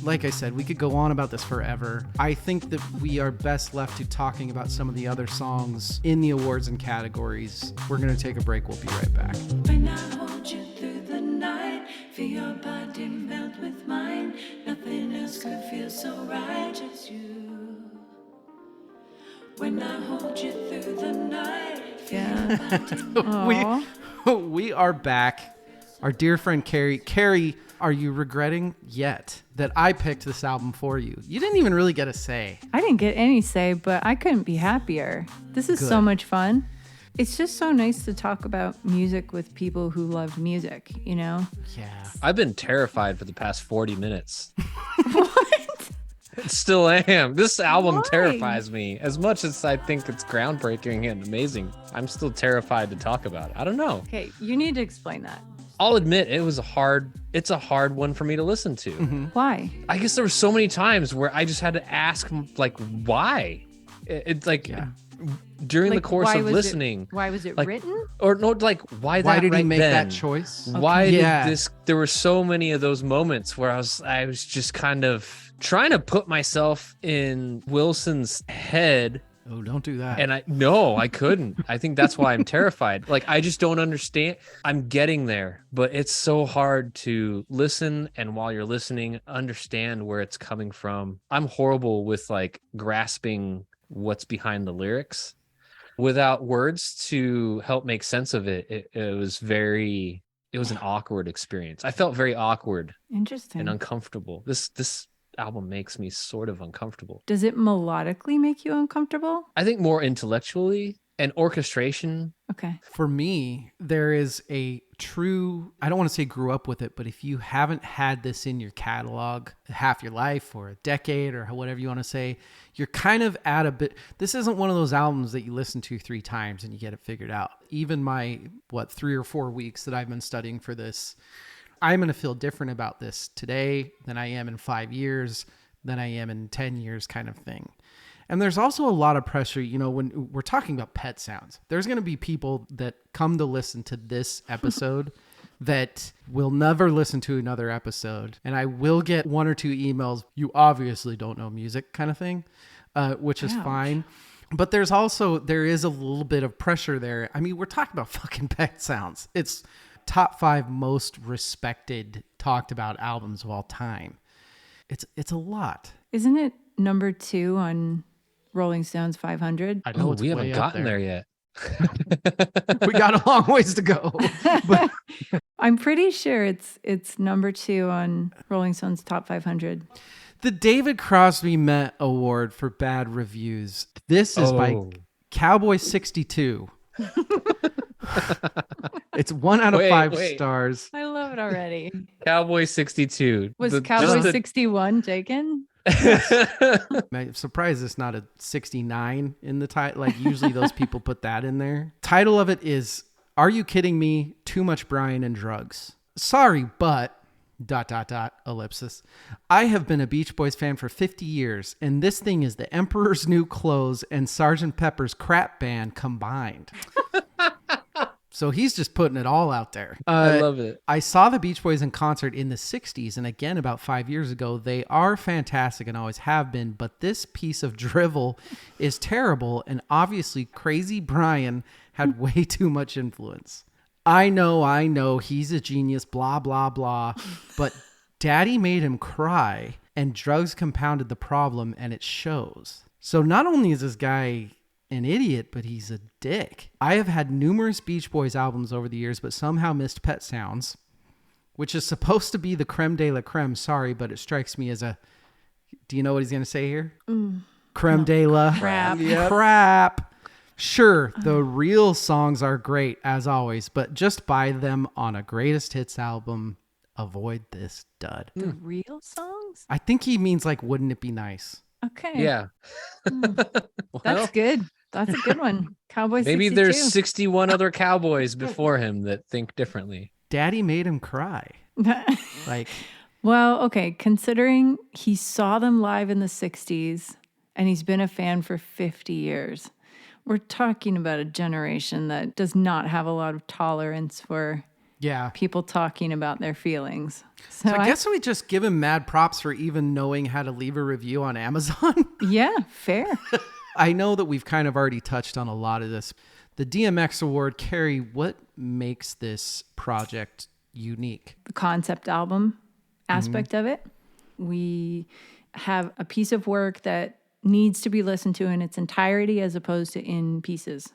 Like I said, we could go on about this forever. I think that we are best left to talking about some of the other songs in the awards and categories. We're going to take a break. We'll be right back. When I hold you through the night, feel your body melt with mine. Nothing else could feel so right, just you. When I hold you through the night, feel your body We are back. Our dear friend Kari. Kari, Are you regretting yet that I picked this album for you? You didn't even really get a say. I didn't get any say, but I couldn't be happier. This is so Good. much fun. It's just so nice to talk about music with people who love music, you know? Yeah. I've been terrified for the past 40 minutes. What? Still am. This album Why? terrifies me. As much as I think it's groundbreaking and amazing, I'm still terrified to talk about it. I don't know. Okay, you need to explain that. I'll admit it's a hard one for me to listen to. Why? I guess there were so many times where I just had to ask, like, why? It's like during the Like, course why of was listening. Why was it like, written? Or no, like, why Why that did he right make then? that choice? Why Yeah. did this? There were so many of those moments where I was just kind of trying to put myself in Wilson's head. Oh, don't do that. And I couldn't. I think that's why I'm terrified. Like, I just don't understand. I'm getting there, but it's so hard to listen. And while you're listening, understand where it's coming from. I'm horrible with like grasping what's behind the lyrics without words to help make sense of it. It was an awkward experience. I felt very awkward Interesting. and uncomfortable. This album makes me sort of uncomfortable. Does it melodically make you uncomfortable? I think more intellectually, and orchestration. Okay. For me, there is a true, I don't want to say grew up with it, but if you haven't had this in your catalog half your life or a decade or whatever you want to say, you're kind of at a bit, this isn't one of those albums that you listen to 3 times and you get it figured out. Even my, 3 or 4 weeks that I've been studying for this, I'm going to feel different about this today than I am in 5 years, than I am in 10 years kind of thing. And there's also a lot of pressure, you know, when we're talking about pet sounds, there's going to be people that come to listen to this episode that will never listen to another episode. And I will get 1 or 2 emails, you obviously don't know music kind of thing, which is Ouch. fine. But there is a little bit of pressure there. I mean, we're talking about fucking pet sounds. It's top 5 most respected, talked about albums of all time. It's a lot. Isn't it number 2 on Rolling Stones 500? I know We haven't way up gotten there yet. We got a long ways to go. But I'm pretty sure it's number 2 on Rolling Stones Top 500. the David Crosby Met Award for bad reviews. This is by Cowboy 62. It's 1 out of 5 stars. I love it already. Cowboy 62. Was Cowboy 61 taken? I'm surprised it's not a 69 in the title. Like usually those people put that in there. Title of it is, Are You Kidding Me? Too Much Brian and Drugs. Sorry, but ... ellipsis. I have been a Beach Boys fan for 50 years, and this thing is the Emperor's New Clothes and Sgt. Pepper's Crap Band combined. So he's just putting it all out there. I love it. I saw the Beach Boys in concert in the 60s, and again, about 5 years ago. They are fantastic and always have been, but this piece of drivel is terrible, and obviously Crazy Brian had way too much influence. I know, he's a genius, blah, blah, blah, but Daddy made him cry, and drugs compounded the problem, and it shows. So not only is this guy an idiot, but he's a dick. I have had numerous Beach Boys albums over the years, but somehow missed Pet Sounds, which is supposed to be the creme de la creme. Sorry, but it strikes me as a... Do you know what he's going to say here? Creme de la... Crap. Crap. Sure, the real songs are great, as always, but just buy them on a greatest hits album. Avoid this dud. The real songs? I think he means like, wouldn't it be nice? Okay. Yeah. That's good. That's a good one. Cowboy 62. Maybe there's 61 other cowboys before him that think differently. Daddy made him cry. Like, Well, okay, considering he saw them live in the 60s and he's been a fan for 50 years, we're talking about a generation that does not have a lot of tolerance for yeah. people talking about their feelings. So, So I guess we just give him mad props for even knowing how to leave a review on Amazon. yeah, fair. I know that we've kind of already touched on a lot of this. The DMX Award, Kari, what makes this project unique? The concept album aspect of it. We have a piece of work that needs to be listened to in its entirety as opposed to in pieces.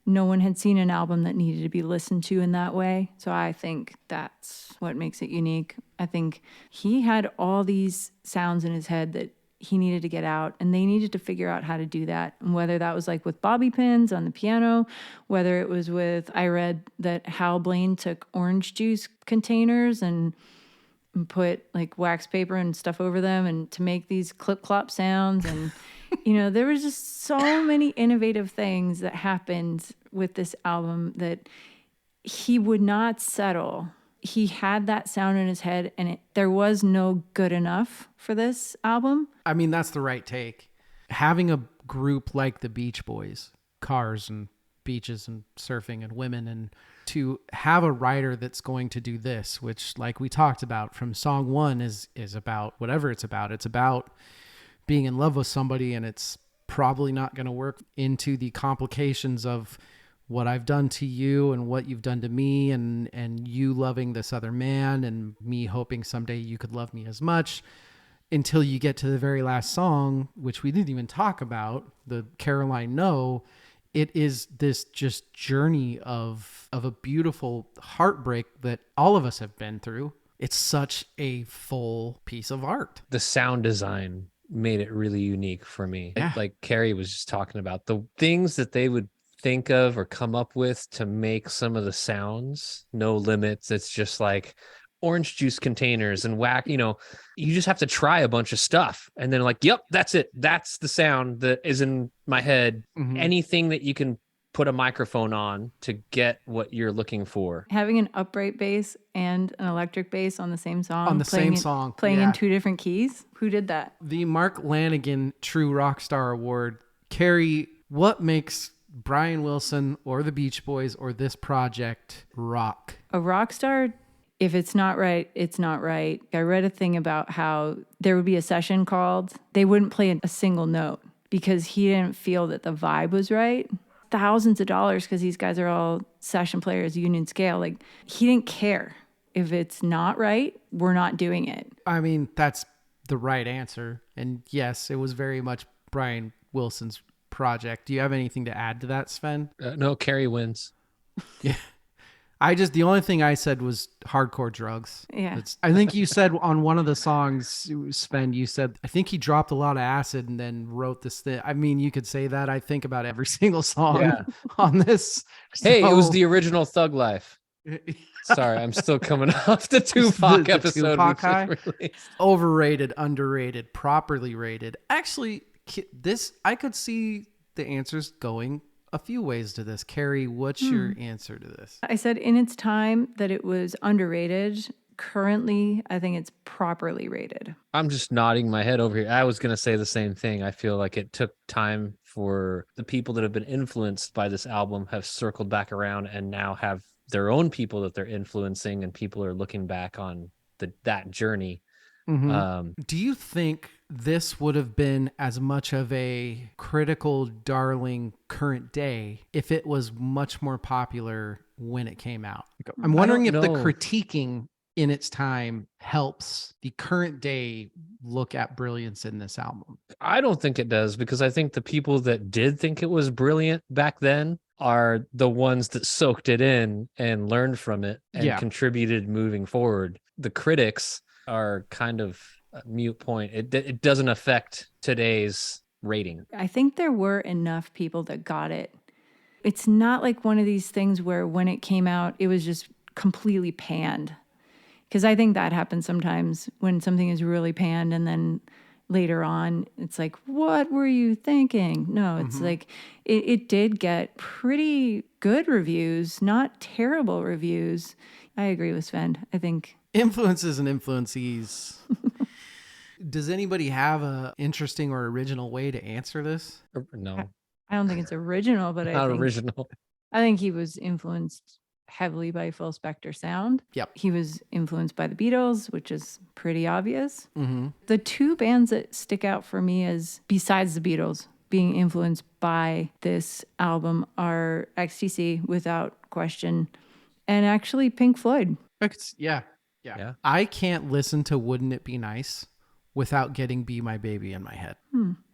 no one had seen an album that needed to be listened to in that way. So I think that's what makes it unique. I think he had all these sounds in his head that he needed to get out, and they needed to figure out how to do that. And whether that was like with bobby pins on the piano, whether it was with, I read that Hal Blaine took orange juice containers and put like wax paper and stuff over them and to make these clip clop sounds. And, there was just so many innovative things that happened with this album that he would not settle. He had that sound in his head, and there was no good enough for this album. I mean, that's the right take. Having a group like the Beach Boys, cars and beaches and surfing and women, and to have a writer that's going to do this, which, like we talked about from song one, is about whatever it's about. It's about being in love with somebody, and it's probably not going to work into the complications of what I've done to you and what you've done to me, and you loving this other man and me hoping someday you could love me as much, until you get to the very last song, which we didn't even talk about, the Caroline No. It is this just journey of a beautiful heartbreak that all of us have been through. It's such a full piece of art. The sound design made it really unique for me. Yeah. Like Kari was just talking about, the things that they would think of or come up with to make some of the sounds, no limits. It's just like orange juice containers and whack, you just have to try a bunch of stuff. And then like, yep, that's it. That's the sound that is in my head. Mm-hmm. Anything that you can put a microphone on to get what you're looking for. Having an upright bass and an electric bass on the same song. On the same song. Playing Yeah. in two different keys. Who did that? The Mark Lanigan True Rock Star Award. Kari, what makes Brian Wilson or the Beach Boys or this project rock? A rock star, if it's not right, it's not right. I read a thing about how there would be a session called, they wouldn't play a single note because he didn't feel that the vibe was right. Thousands of dollars, because these guys are all session players, union scale. Like, he didn't care. If it's not right, we're not doing it. I mean, that's the right answer. And yes, it was very much Brian Wilson's project. Do you have anything to add to that, Sven? No, Kari wins. Yeah. The only thing I said was hardcore drugs. Yeah. I think you said on one of the songs, Sven, you said, I think he dropped a lot of acid and then wrote this thing. I mean, you could say that. I think about every single song on this. Hey, it was the original Thug Life. Sorry, I'm still coming off the Tupac episode. Tupac high? Overrated, underrated, properly rated. Actually, I could see the answers going a few ways to this. Kari, what's your answer to this? I said in its time that it was underrated. Currently, I think it's properly rated. I'm just nodding my head over here. I was going to say the same thing. I feel like it took time for the people that have been influenced by this album have circled back around and now have their own people that they're influencing, and people are looking back on that journey. Mm-hmm. Do you think this would have been as much of a critical darling current day if it was much more popular when it came out? I'm wondering if the critiquing in its time helps the current day look at brilliance in this album. I don't think it does, because I think the people that did think it was brilliant back then are the ones that soaked it in and learned from it and contributed moving forward. The critics are kind of a mute point. It doesn't affect today's rating. I think there were enough people that got it. It's not like one of these things where when it came out, it was just completely panned. Because I think that happens sometimes when something is really panned and then later on, it's like, what were you thinking? No, it's like, it did get pretty good reviews, not terrible reviews. I agree with Svend. I think influences and influencees. Does anybody have a interesting or original way to answer this? No. I don't think it's original, but I think he was influenced heavily by Full Spectre sound. Yep. He was influenced by the Beatles, which is pretty obvious. Mm-hmm. The two bands that stick out for me as, besides the Beatles, being influenced by this album are XTC, without question, and actually Pink Floyd. Yeah. I can't listen to Wouldn't It Be Nice without getting Be My Baby in my head.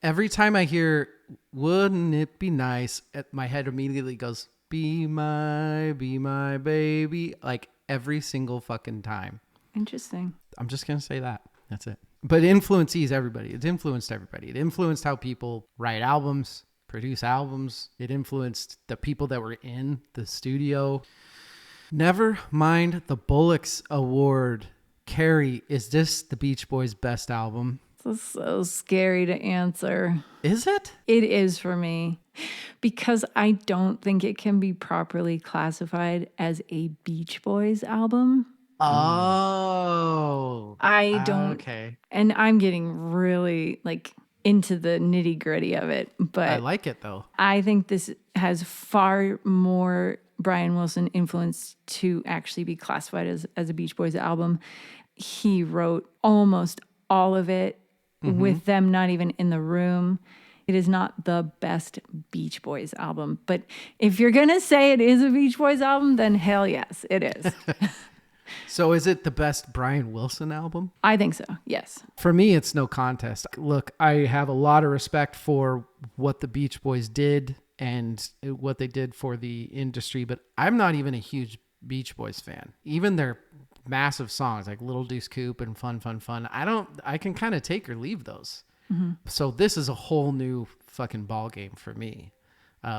Every time I hear Wouldn't It Be Nice, my head immediately goes, Be my baby. Like every single fucking time. Interesting. I'm just going to say that. That's it. But it influences everybody. It's influenced everybody. It influenced how people write albums, produce albums. It influenced the people that were in the studio. Never mind the Bullocks Award. Kari, is this the Beach Boys' best album? This is so scary to answer. Is it? It is for me because I don't think it can be properly classified as a Beach Boys album. Oh. I don't. Okay. And I'm getting really like into the nitty gritty of it. But I like it though. I think this has far more Brian Wilson influence to actually be classified as a Beach Boys album. He wrote almost all of it with them not even in the room. It is not the best Beach Boys album. But if you're going to say it is a Beach Boys album, then hell yes, it is. So is it the best Brian Wilson album? I think so, yes. For me, it's no contest. Look, I have a lot of respect for what the Beach Boys did and what they did for the industry, but I'm not even a huge Beach Boys fan. Even their massive songs like Little Deuce Coupe and Fun, Fun, Fun, I can kind of take or leave those. So this is a whole new fucking ball game for me.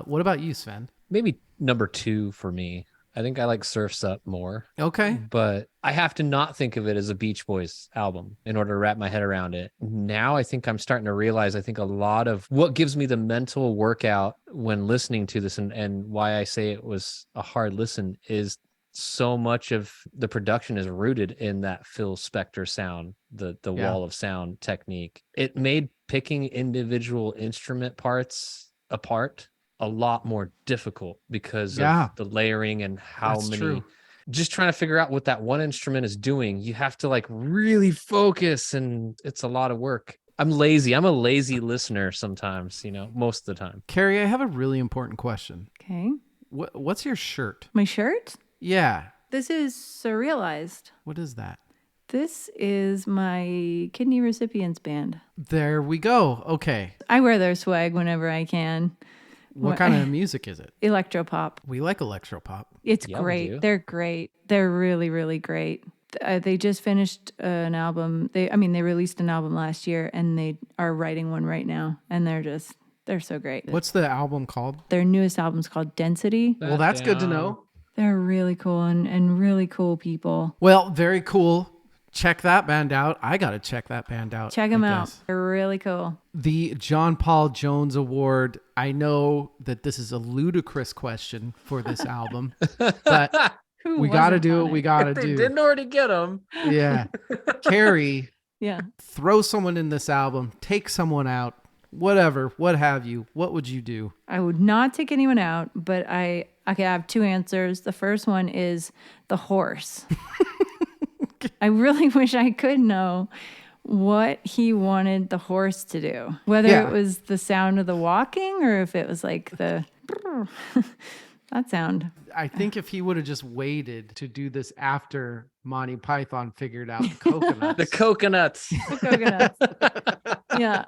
What about you, Sven? Maybe number 2 for me. I think I like Surf's Up more. Okay. But I have to not think of it as a Beach Boys album in order to wrap my head around it. Now I think I'm starting to realize, I think a lot of what gives me the mental workout when listening to this and why I say it was a hard listen is so much of the production is rooted in that Phil Spector sound, the wall of sound technique. It made picking individual instrument parts apart a lot more difficult because of the layering and how That's many true. Just trying to figure out what that one instrument is doing. You have to like really focus, and it's a lot of work. I'm lazy. I'm a lazy listener sometimes, most of the time. Kari, I have a really important question. Okay. What's your shirt? My shirt? Yeah. This is Surrealized. What is that? This is my kidney recipients band. There we go. Okay. I wear their swag whenever I can. What kind of music is it? Electropop. We like electropop. It's Yeah, we great. do. They're great. They're really, really great. They just finished an album. They released an album last year, and they are writing one right now. And they're so great. What's the album called? Their newest album's called Density. Well, that's good to know. They're really cool and really cool people. Well, very cool. Check that band out. I got to check that band out. Check them I out. guess. They're really cool. The John Paul Jones Award. I know that this is a ludicrous question for this album, but we got to do what we got to do. Didn't already get them. Yeah. Kari, Yeah. throw someone in this album, take someone out, whatever, what have you. What would you do? I would not take anyone out, but I have 2 answers. The first one is the horse. I really wish I could know what he wanted the horse to do. Whether Yeah. it was the sound of the walking or if it was like the that sound. I think if he would have just waited to do this after Monty Python figured out the coconuts. The coconuts. The coconuts. Yeah,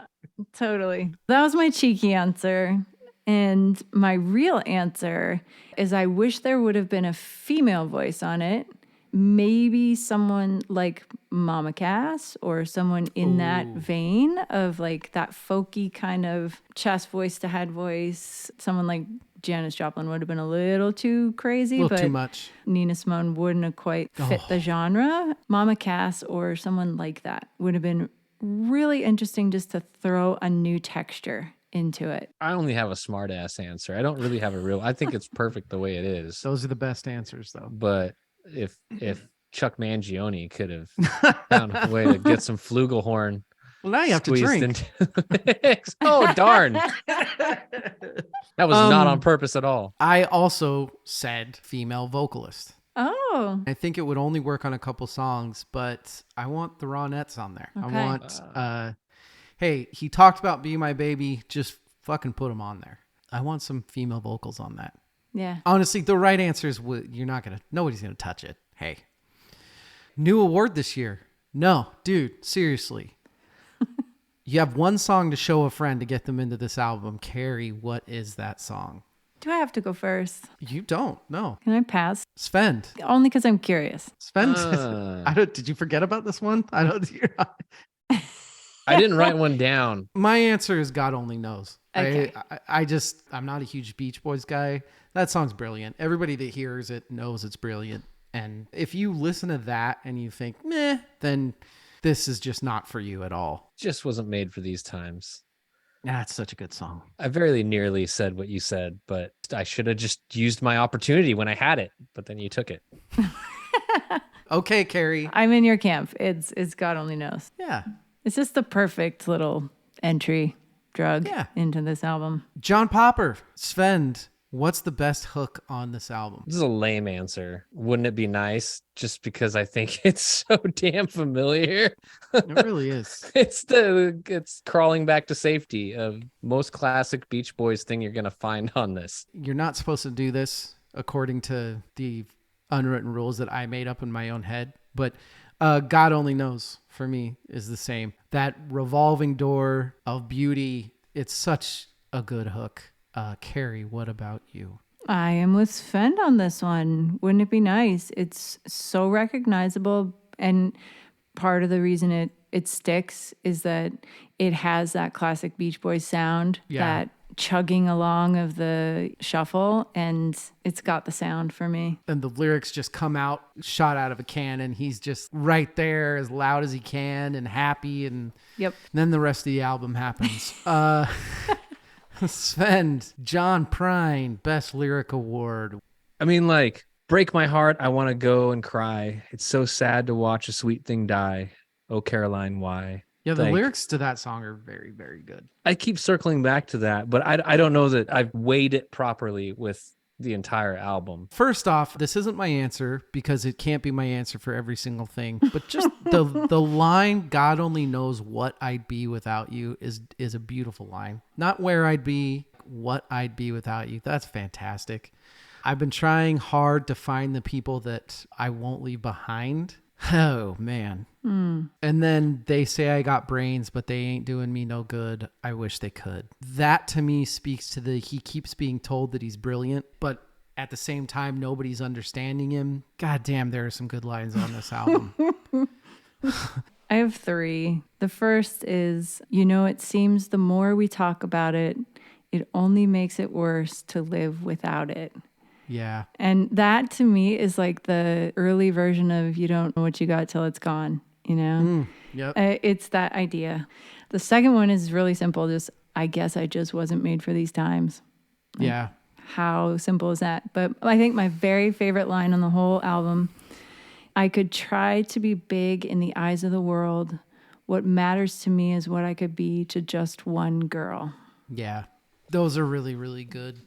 totally. That was my cheeky answer. And my real answer is I wish there would have been a female voice on it. Maybe someone like Mama Cass or someone in that vein of like that folky kind of chest voice to head voice. Someone like Janis Joplin would have been a little too crazy, a little but too much. Nina Simone wouldn't have quite fit the genre. Mama Cass or someone like that would have been really interesting just to throw a new texture into it. I only have a smart ass answer. I don't really have a real. I think it's perfect the way it is. Those are the best answers, though. But if Chuck Mangione could have found a way to get some flugelhorn Well, now you have to squeezed drink. into the mix. Oh darn! That was not on purpose at all. I also said female vocalist. Oh, I think it would only work on a couple songs, but I want the Ronettes on there. Okay. I want, hey, he talked about Be My Baby. Just fucking put him on there. I want some female vocals on that. yeah. Honestly, the right answer is nobody's going to touch it. Hey, new award this year. No, dude, seriously. You have one song to show a friend to get them into this album. Kari, what is that song? Do I have to go first? You don't. No. Can I pass? Svend. Only because I'm curious. Svend. Ah. I don't. Did you forget about this one? I don't. I didn't write one down. My answer is God only knows. Okay. I'm not a huge Beach Boys guy. That song's brilliant. Everybody that hears it knows it's brilliant. And if you listen to that and you think, meh, then this is just not for you at all. Just wasn't made for these times. That's such a good song. I very nearly said what you said, but I should have just used my opportunity when I had it, but then you took it. Okay, Kari. I'm in your camp. It's God only knows. Yeah. It's just the perfect little entry drug Yeah. into this album. John Popper, Svend, what's the best hook on this album? This is a lame answer. Wouldn't it be nice? Just because I think it's so damn familiar. It really is. It's crawling back to safety of most classic Beach Boys thing you're gonna find on this. You're not supposed to do this according to the unwritten rules that I made up in my own head, but God only knows for me is the same. That revolving door of beauty. It's such a good hook. Kari, what about you? I am with Svend on this one. Wouldn't it be nice? It's so recognizable. And part of the reason it sticks is that it has that classic Beach Boys sound, that chugging along of the shuffle, and it's got the sound for me. And the lyrics just come out, shot out of a cannon. He's just right there as loud as he can and happy. And Yep. then the rest of the album happens. Svend, John Prine, Best Lyric Award. I mean, like, break my heart, I want to go and cry. It's so sad to watch a sweet thing die. Oh, Caroline, why? Yeah, the Like, lyrics to that song are very, very good. I keep circling back to that, but I don't know that I've weighed it properly with the entire album. First off, this isn't my answer because it can't be my answer for every single thing. But just the line, God only knows what I'd be without you is a beautiful line. Not where I'd be, what I'd be without you. That's fantastic. I've been trying hard to find the people that I won't leave behind. Oh, man. And then they say I got brains, but they ain't doing me no good. I wish they could. That to me speaks to he keeps being told that he's brilliant, but at the same time, nobody's understanding him. God damn, there are some good lines on this album. I have 3. The first is, it seems the more we talk about it, it only makes it worse to live without it. Yeah. And that to me is like the early version of you don't know what you got till it's gone, Yep. It's that idea. The second one is really simple. Just, I guess I just wasn't made for these times. Yeah. How simple is that? But I think my very favorite line on the whole album, I could try to be big in the eyes of the world. What matters to me is what I could be to just one girl. Yeah. Those are really, really good.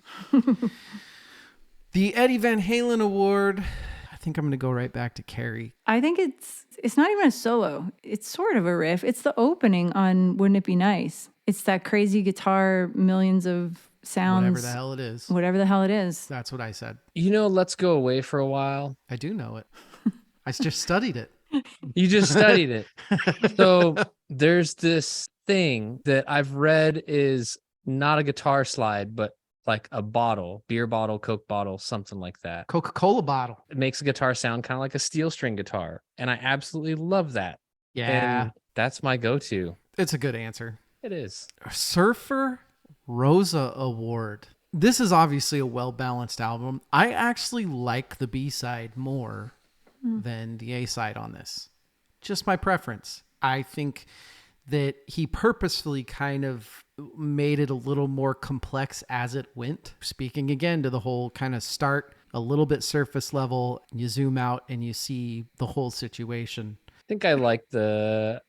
The Eddie Van Halen Award. I think I'm going to go right back to Kari. I think it's not even a solo. It's sort of a riff. It's the opening on Wouldn't It Be Nice? It's that crazy guitar, millions of sounds. Whatever the hell it is. Whatever the hell it is. That's what I said. Let's go away for a while. I do know it. I just studied it. You just studied it. So there's this thing that I've read is not a guitar slide, but like a bottle, beer bottle, Coke bottle, something like that. Coca-Cola bottle. It makes a guitar sound kind of like a steel string guitar. And I absolutely love that. Yeah. And that's my go-to. It's a good answer. It is. Surfer Rosa Award. This is obviously a well-balanced album. I actually like the B-side more than the A-side on this. Just my preference. I think that he purposefully kind of made it a little more complex as it went. Speaking again to the whole kind of start a little bit surface level, you zoom out and you see the whole situation. I think I like the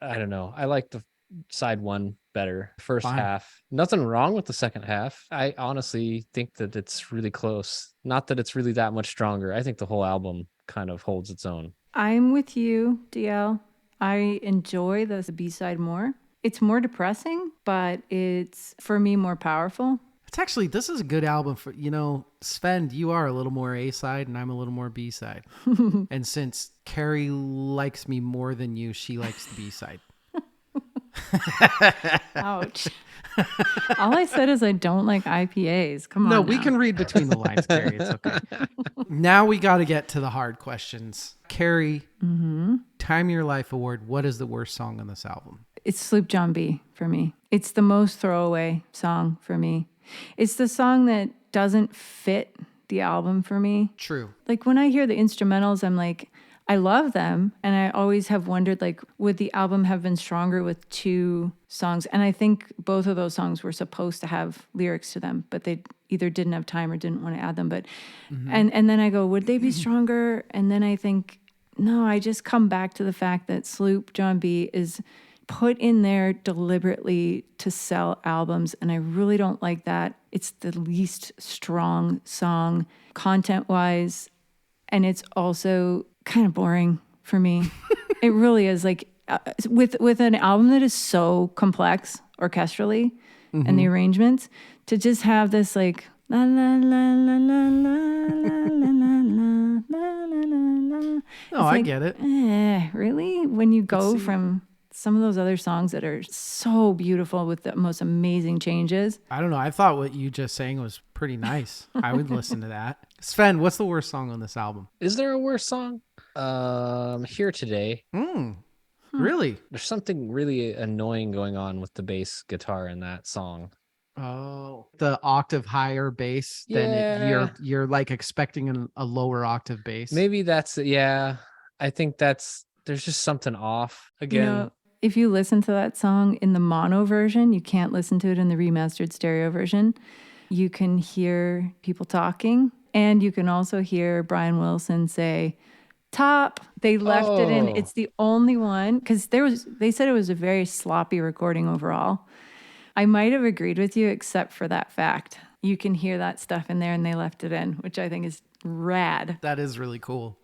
side one better. First Fine. half. Nothing wrong with the second half. I honestly think that it's really close. Not that it's really that much stronger. I think the whole album kind of holds its own. I'm with you, DL. I enjoy the B-side more. It's more depressing, but it's, for me, more powerful. It's actually, this is a good album for, Svend, you are a little more A-side and I'm a little more B-side. And since Kari likes me more than you, she likes the B-side. Ouch. All I said is I don't like IPAs. Come on. No, we now. can read between the lines, Carrie. It's okay. Now we got to get to the hard questions. Carrie, Time of Your Life Award. What is the worst song on this album? It's Sloop John B for me. It's the most throwaway song for me. It's the song that doesn't fit the album for me. True. Like when I hear the instrumentals, I'm like, I love them. And I always have wondered, like, would the album have been stronger with 2 songs? And I think both of those songs were supposed to have lyrics to them, but they either didn't have time or didn't want to add them. But and then I go, would they be stronger? And then I think, no, I just come back to the fact that Sloop John B is put in there deliberately to sell albums. And I really don't like that. It's the least strong song content-wise. And it's also kind of boring for me. It really is. Like with an album that is so complex orchestrally and the arrangements, to just have this like la la la la la la la la la la la la. No, I get it. Really? When you go from some of those other songs that are so beautiful with the most amazing changes. I don't know. I thought what you just sang was pretty nice. I would listen to that. Sven, what's the worst song on this album? Is there a worse song? Here Today. Really? There's something really annoying going on with the bass guitar in that song. Oh, the octave higher bass than you're like expecting a lower octave bass. Maybe that's I think there's just something off again. You know, if you listen to that song in the mono version, you can't listen to it in the remastered stereo version. You can hear people talking, and you can also hear Brian Wilson say, "Top." They left it in. It's the only one, because they said it was a very sloppy recording overall. I might have agreed with you, except for that fact. You can hear that stuff in there, and they left it in, which I think is rad. That is really cool.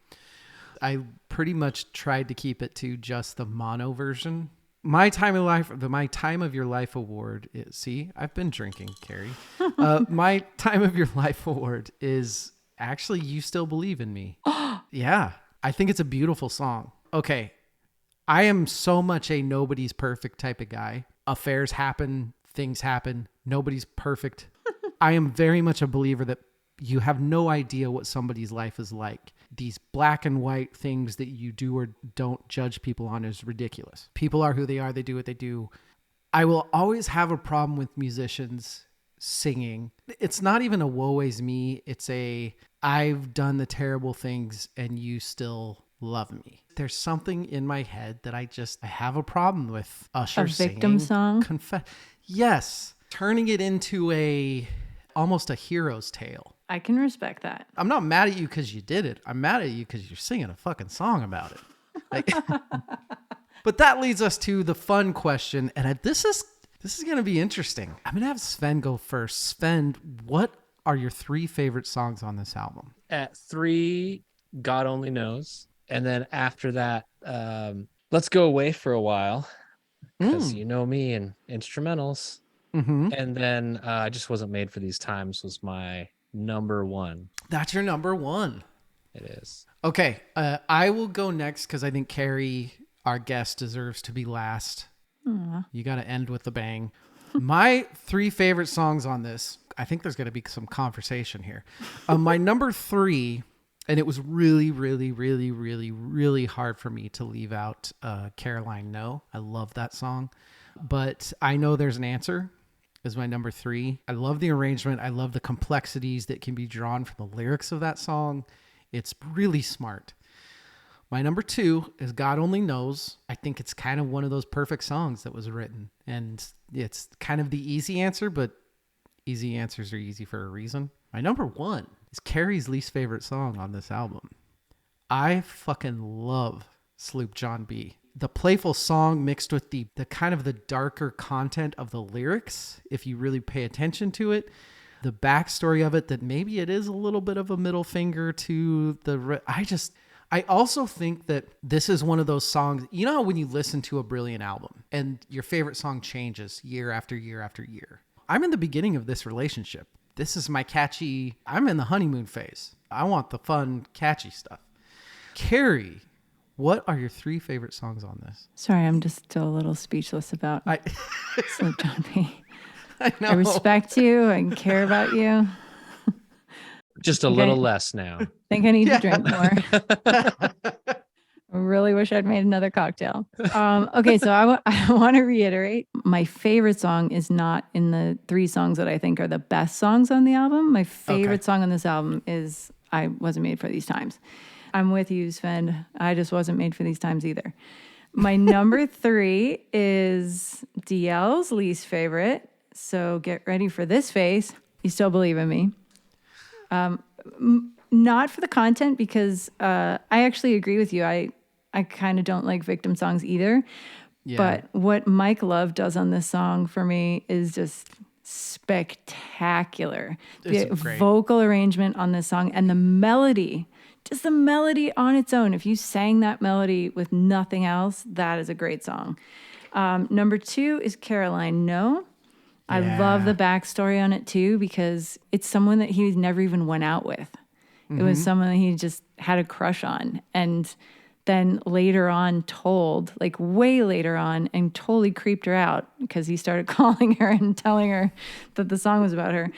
I pretty much tried to keep it to just the mono version. My Time of Your Life award is, see, I've been drinking, Carrie. My Time of Your Life award is actually You Still Believe in Me. Yeah, I think it's a beautiful song. Okay, I am so much a nobody's perfect type of guy. Affairs happen, things happen, nobody's perfect. I am very much a believer that you have no idea what somebody's life is like. These black and white things that you do or don't judge people on is ridiculous. People are who they are. They do what they do. I will always have a problem with musicians singing. It's not even a woe is me. It's I've done the terrible things and you still love me. There's something in my head that I have a problem with Usher singing. A victim song? Yes. Turning it into almost a hero's tale. I can respect that. I'm not mad at you because you did it. I'm mad at you because you're singing a fucking song about it. But that leads us to the fun question. And this is going to be interesting. I'm going to have Sven go first. Sven, what are your 3 favorite songs on this album? At 3, God Only Knows. And then after that, Let's Go Away for a While. Because you know me and instrumentals. Mm-hmm. And then I Just Wasn't Made for These Times was my number 1. That's your number 1. It is. Okay. I will go next because I think Carrie, our guest, deserves to be last. Aww. You got to end with a bang. My 3 favorite songs on this, I think there's going to be some conversation here. My number 3, and it was really, really, really, really, really hard for me to leave out Caroline No. I love that song. But I Know There's an Answer is my number 3. I love the arrangement. I love the complexities that can be drawn from the lyrics of that song. It's really smart. My number 2 is God Only Knows. I think it's kind of one of those perfect songs that was written. And it's kind of the easy answer, but easy answers are easy for a reason. My number 1 is Carrie's least favorite song on this album. I fucking love Sloop John B. The playful song mixed with the kind of the darker content of the lyrics, if you really pay attention to it, the backstory of it, that maybe it is a little bit of a middle finger to I also think that this is one of those songs, you know, when you listen to a brilliant album and your favorite song changes year after year after year. I'm in the beginning of this relationship. This is my I'm in the honeymoon phase. I want the fun, catchy stuff. Carrie What are your 3 favorite songs on this? Sorry, I'm just still a little speechless about I Slow John P. I know. I respect you. I care about you. Just a little less now. I think I need Yeah. to drink more. I really wish I'd made another cocktail. Okay, so I want to reiterate, my favorite song is not in the 3 songs that I think are the best songs on the album. My favorite song on this album is I Wasn't Made for These Times. I'm with you, Svend. I just wasn't made for these times either. My number 3 is DL's least favorite. So get ready for this face. You still believe in me. Not for the content, because I actually agree with you. I kind of don't like victim songs either. Yeah. But what Mike Love does on this song for me is just spectacular. It's The great. vocal arrangement on this song and the melody, just the melody on its own. If you sang that melody with nothing else, that is a great song. Number 2 is Caroline No. I love the backstory on it too, because it's someone that he never even went out with. It was someone that he just had a crush on. And then later on told, like way later on, and totally creeped her out because he started calling her and telling her that the song was about her.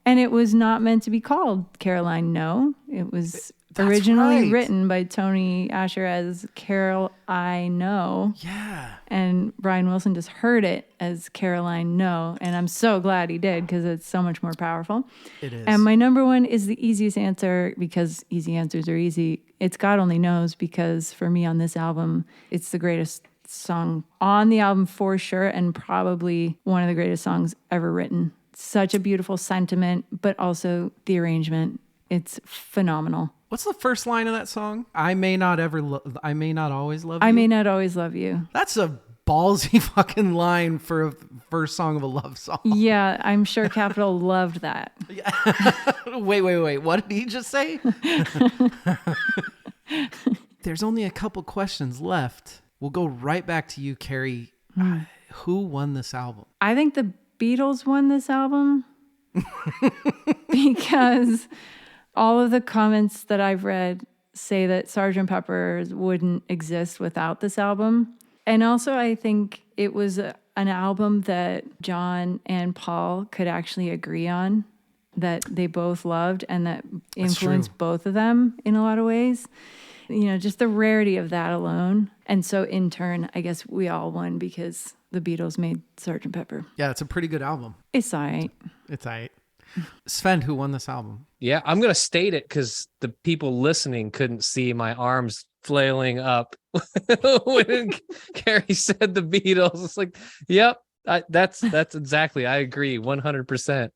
And it was not meant to be called Caroline No. It was originally right. written by Tony Asher as Carol I Know. Yeah. And Brian Wilson just heard it as Caroline No. And I'm so glad he did, because it's so much more powerful. It is. And my number 1 is the easiest answer, because easy answers are easy. It's God Only Knows, because for me on this album, it's the greatest song on the album for sure, and probably one of the greatest songs ever written. Such a beautiful sentiment, but also the arrangement. It's phenomenal. What's the first line of that song? I may not always love you. I may not always love you. That's a ballsy fucking line for a first song of a love song. Yeah, I'm sure Capitol loved that. Wait. What did he just say? There's only a couple questions left. We'll go right back to you, Kari. Who won this album? I think the Beatles won this album because all of the comments that I've read say that Sgt. Pepper's wouldn't exist without this album. And also, I think it was an album that John and Paul could actually agree on, that they both loved and that influenced both of them in a lot of ways. You know, just the rarity of that alone. And so in turn, I guess we all won because the Beatles made Sgt. Pepper. Yeah, it's a pretty good album. It's all right. It's all right. Svend, who won this album? Yeah, I'm going to state it because the people listening couldn't see my arms flailing up when Kari said the Beatles. It's like, yep, that's exactly. I agree 100%.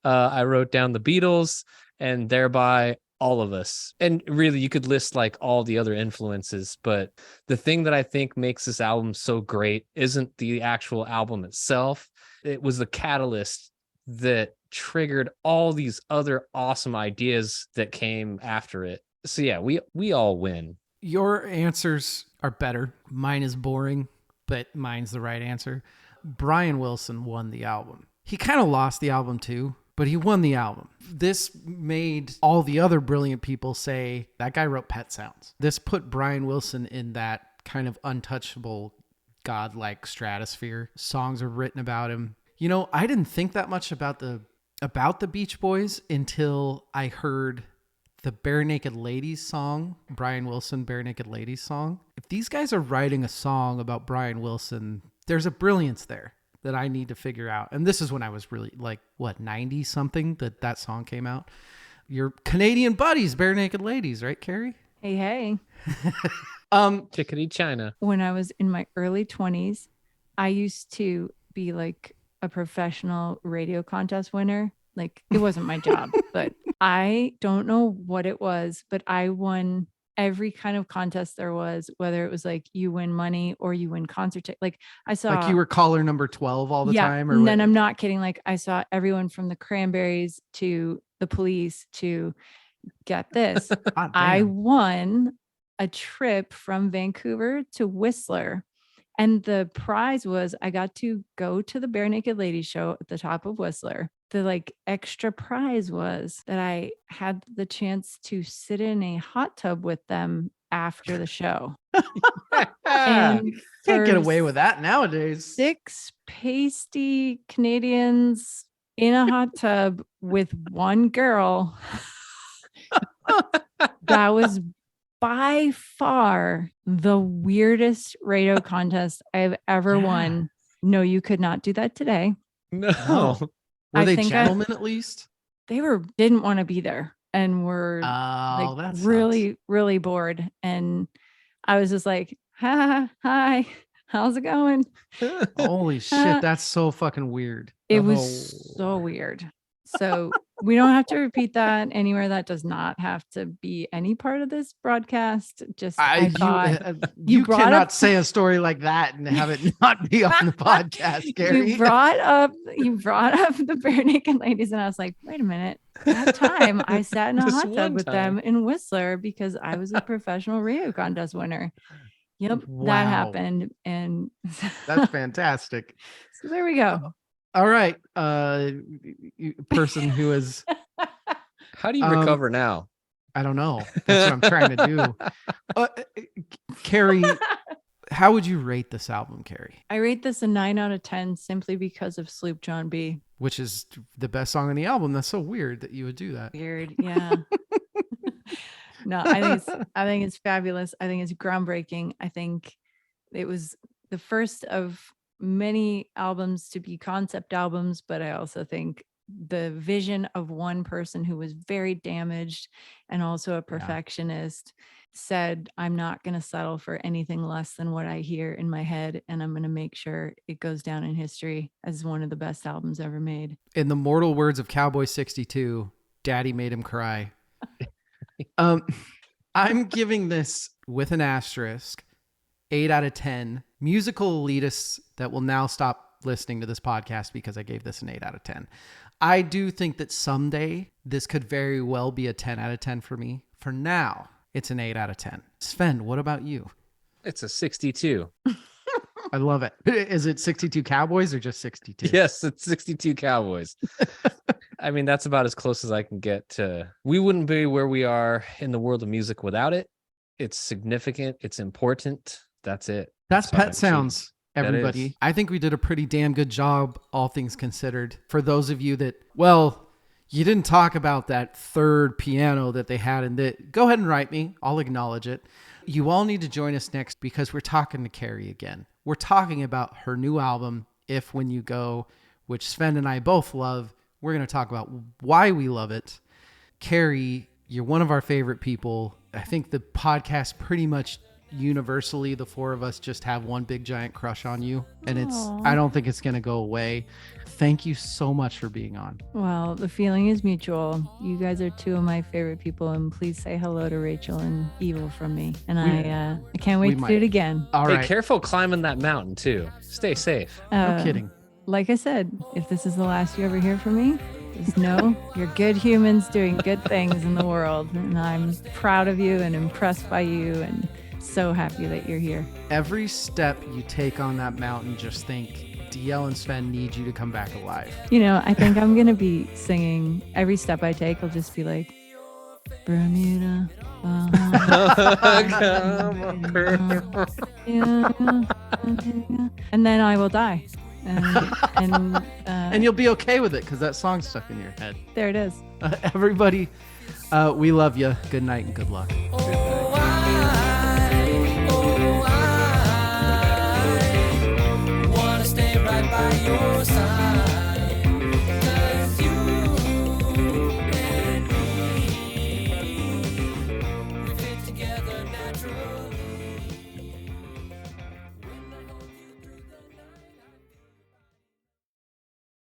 I wrote down the Beatles and thereby all of us. And really, you could list like all the other influences, but the thing that I think makes this album so great isn't the actual album itself. It was the catalyst that triggered all these other awesome ideas that came after it. So yeah, we all win. Your answers are better. Mine is boring, but mine's the right answer. Brian Wilson won the album. He kind of lost the album too, but he won the album. This made all the other brilliant people say, that guy wrote Pet Sounds. This put Brian Wilson in that kind of untouchable, godlike stratosphere. Songs are written about him. You know, I didn't think that much about the Beach Boys until I heard the Bare Naked Ladies song, Brian Wilson, Bare Naked Ladies song. If these guys are writing a song about Brian Wilson, there's a brilliance there that I need to figure out. And this is when I was really 90 something that song came out. Your Canadian buddies, Bare Naked Ladies, right, Kari? Hey. Chickadee China. When I was in my early 20s, I used to be like a professional radio contest winner. Like, it wasn't my job, but I don't know what it was, but I won every kind of contest there was, whether it was like you win money or you win concert. Like I saw, like you were caller number 12 all the time, or and what? then I'm not kidding. Like I saw everyone from the Cranberries to the Police to, get this. I won a trip from Vancouver to Whistler. And the prize was I got to go to the Bare Naked Ladies show at the top of Whistler. The extra prize was that I had the chance to sit in a hot tub with them after the show. And Can't get for away with that nowadays. 6 pasty Canadians in a hot tub with one girl. That was by far the weirdest radio contest I've ever won. No, you could not do that today. No. Oh. Were I they think gentlemen at least? They didn't want to be there and were Oh, like that really, really bored. And I was just like, hi, how's it going? sucks. Holy shit, that's so fucking weird. It was so weird. So we don't have to repeat that anywhere. That does not have to be any part of this broadcast. Just I thought you brought cannot up- say a story like that and have it not be on the podcast, Gary. you brought up the Bare Naked Ladies, and I was like, wait a minute. That time I sat in a Just hot tub one with them in Whistler because I was a professional radio contest winner. Yep, Wow. that happened, and That's fantastic. so there we go. All right, person who is, How do you recover now? I don't know. That's what I'm trying to do. Carrie, how would you rate this album, Carrie? I rate this a 9 out of 10 simply because of Sloop John B. Which is the best song on the album. That's so weird that you would do that. Weird, yeah. No, I think it's fabulous. I think it's groundbreaking. I think it was the first of many albums to be concept albums, but I also think the vision of one person who was very damaged and also a perfectionist said, I'm not going to settle for anything less than what I hear in my head, and I'm going to make sure it goes down in history as one of the best albums ever made. In the mortal words of Cowboy 62, Daddy made him cry. I'm giving this with an asterisk 8 out of 10. Musical elitists that will now stop listening to this podcast because I gave this an 8 out of 10. I do think that someday this could very well be a 10 out of 10 for me. For now, it's an 8 out of 10. Sven, what about you? It's a 62. I love it. Is it 62 Cowboys or just 62? Yes, it's 62 Cowboys. I mean, that's about as close as I can get to. We wouldn't be where we are in the world of music without it. It's significant. It's important. That's it. That's all I Pet can Sounds, That everybody. is. I think we did a pretty damn good job, all things considered. For those of you that, well, you didn't talk about that third piano that they had in the, go ahead and write me. I'll acknowledge it. You all need to join us next because we're talking to Kari again. We're talking about her new album, If When You Go, which Sven and I both love. We're going to talk about why we love it. Kari, you're one of our favorite people. I think the podcast pretty much universally, the four of us just have one big giant crush on you. And Aw. I don't think it's going to go away. Thank you so much for being on. Well, the feeling is mutual. You guys are two of my favorite people, and please say hello to Rachel and Evil from me. And I can't wait to might. do it again. All Hey, right. careful climbing that mountain too. Stay safe. No kidding. Like I said, if this is the last you ever hear from me, just know you're good humans doing good things in the world. And I'm proud of you and impressed by you and so happy that you're here. Every step you take on that mountain, just think DL and Sven need you to come back alive. You know, I think I'm going to be singing every step I take. I'll just be like, Bermuda. And then I will die. And you'll be okay with it because that song's stuck in your head. There it is. Everybody, we love you. Good night and good luck. Oh,